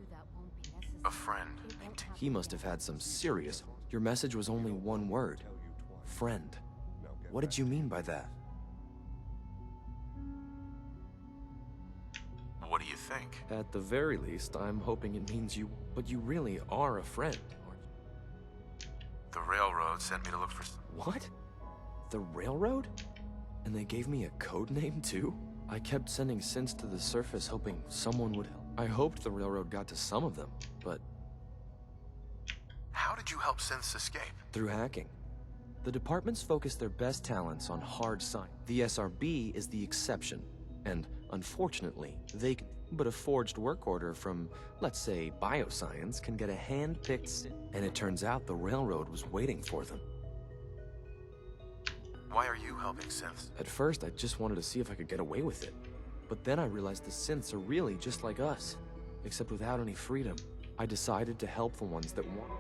A friend named... he must have had some serious... Your message was only one word. Friend. What did you mean by that? What do you think? At the very least, I'm hoping it means you... But you really are a friend, aren't you? The railroad sent me to look for... What? The railroad? And they gave me a code name, too? I kept sending synths to the surface hoping someone would help. I hoped the railroad got to some of them, but... How did you help synths escape? Through hacking. The departments focus their best talents on hard science. The SRB is the exception. And, unfortunately, they can... But a forged work order from, let's say, bioscience can get a hand-picked synth. And it turns out the railroad was waiting for them. Why are you helping synths? At first, I just wanted to see if I could get away with it. But then I realized the synths are really just like us, except without any freedom. I decided to help the ones that want.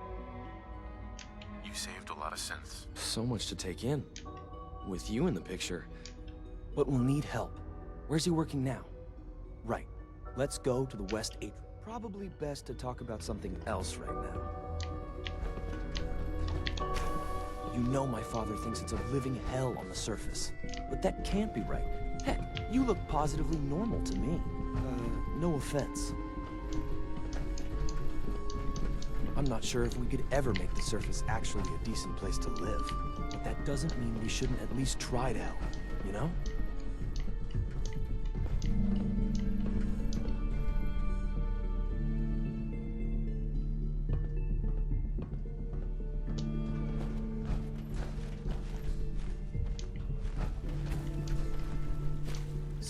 You saved a lot of synths. So much to take in. With you in the picture. But we'll need help. Where's he working now? Right. Let's go to the West Atrium. Probably best to talk about something else right now. You know my father thinks it's a living hell on the surface. But that can't be right. Heck, you look positively normal to me. No offense. I'm not sure if we could ever make the surface actually a decent place to live. But that doesn't mean we shouldn't at least try to help, you know?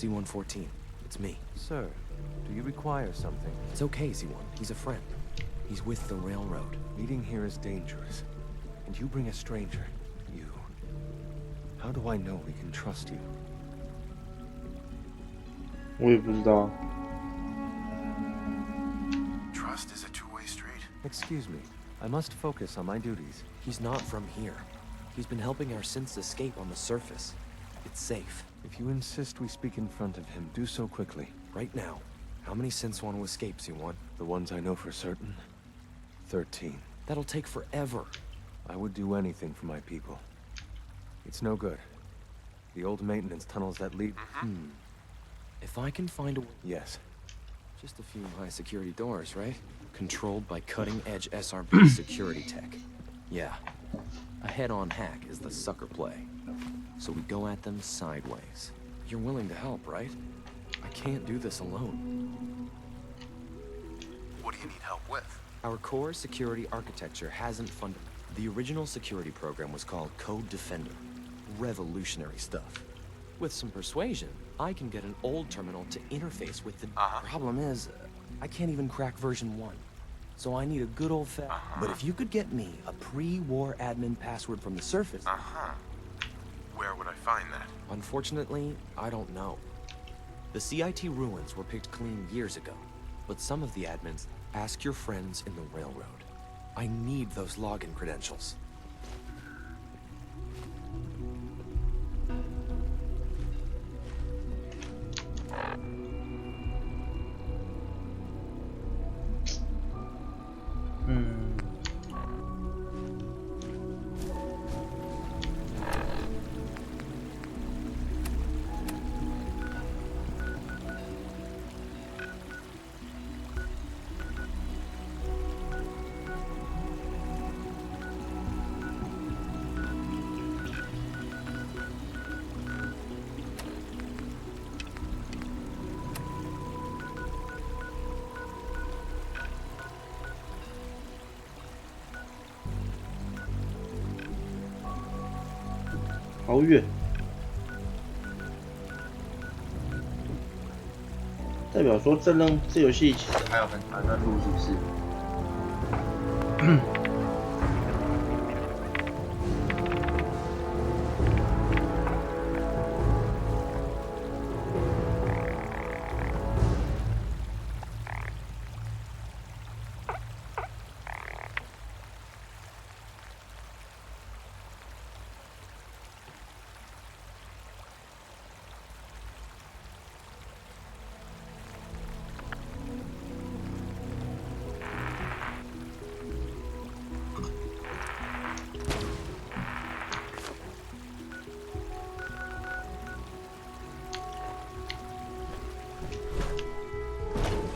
C-114. It's me. Sir, do you require something? It's okay, Z1. He's a friend. He's with the railroad. Meeting here is dangerous. And you bring a stranger. You. How do I know we can trust you? 我也不知道。Trust is a two-way street. Excuse me. I must focus on my duties. He's not from here. He's been helping our synths escape on the surface. It's safe. If you insist we speak in front of him, do so quickly. Right now. How many synths want to escape, C1? The ones I know for certain. 13. That'll take forever. I would do anything for my people. It's no good. The old maintenance tunnels that lead... If I can find a... Yes. Just a few high-security doors, right? Controlled by cutting-edge SRB security tech. Yeah. A head-on hack is the sucker play. So we go at them sideways. You're willing to help, right? I can't do this alone. What do you need help with? Our core security architecture hasn't funded... The original security program was called Code Defender. Revolutionary stuff. With some persuasion, I can get an old terminal to interface with the... Problem is, I can't even crack version 1. So I need a good old But if you could get me a pre-war admin password from the surface... Where would I find that? Unfortunately, I don't know. The CIT ruins were picked clean years ago, but some of the admins ask your friends in the railroad. I need those login credentials.好远，代表说这游戏其实还有很长的路，是不是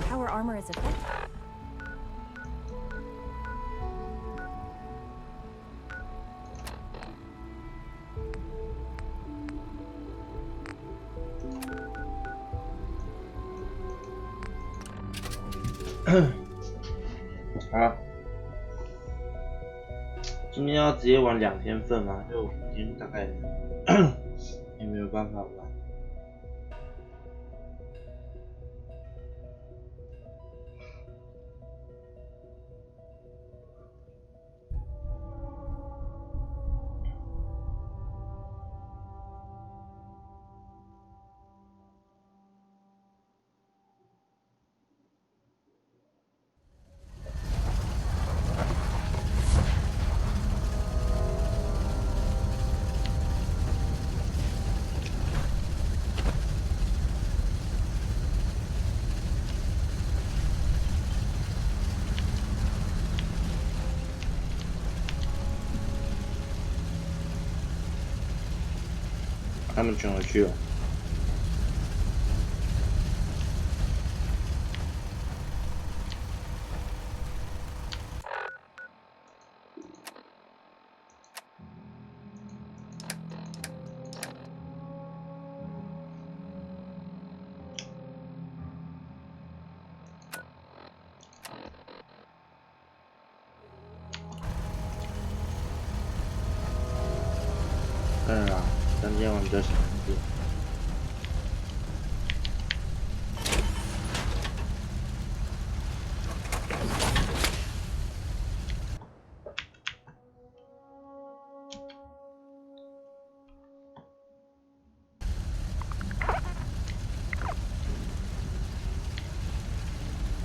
？Power armor is effective.好，今天要直接玩2天份吗？就明天大概也没有办法玩。他们全回去了。当然啦，3天玩比较少一点。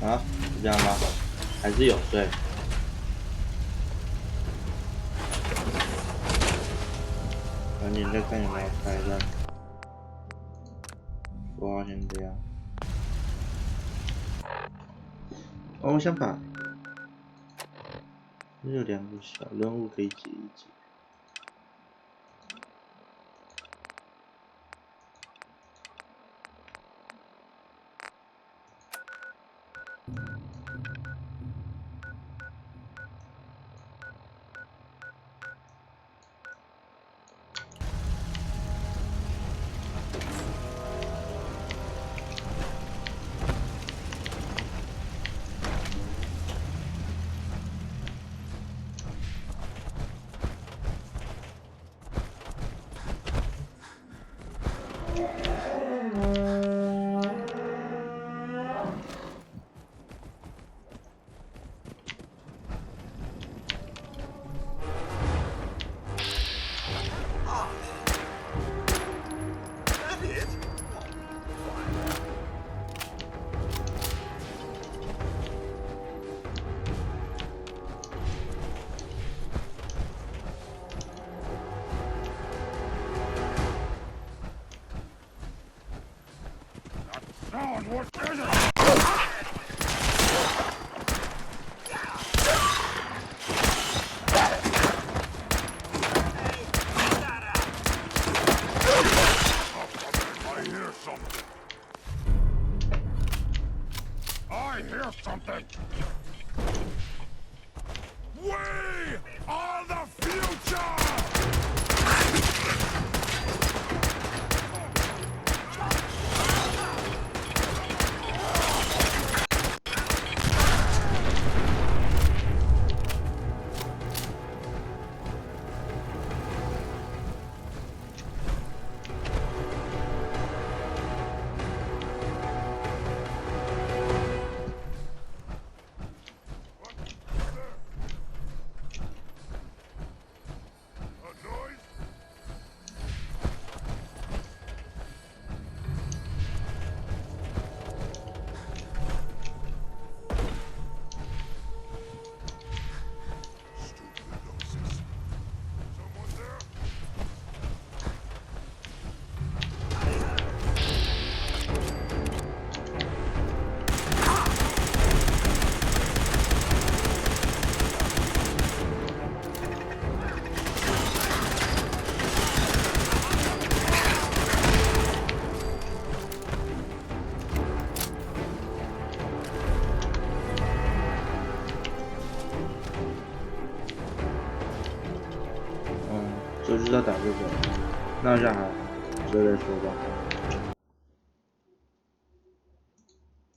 啊，是这样吗？还是有睡？赶紧再看有没有开的。说好先这样。哦，我想把这有2个小任务可以解一解。就是要打这个，那下还之后再说吧。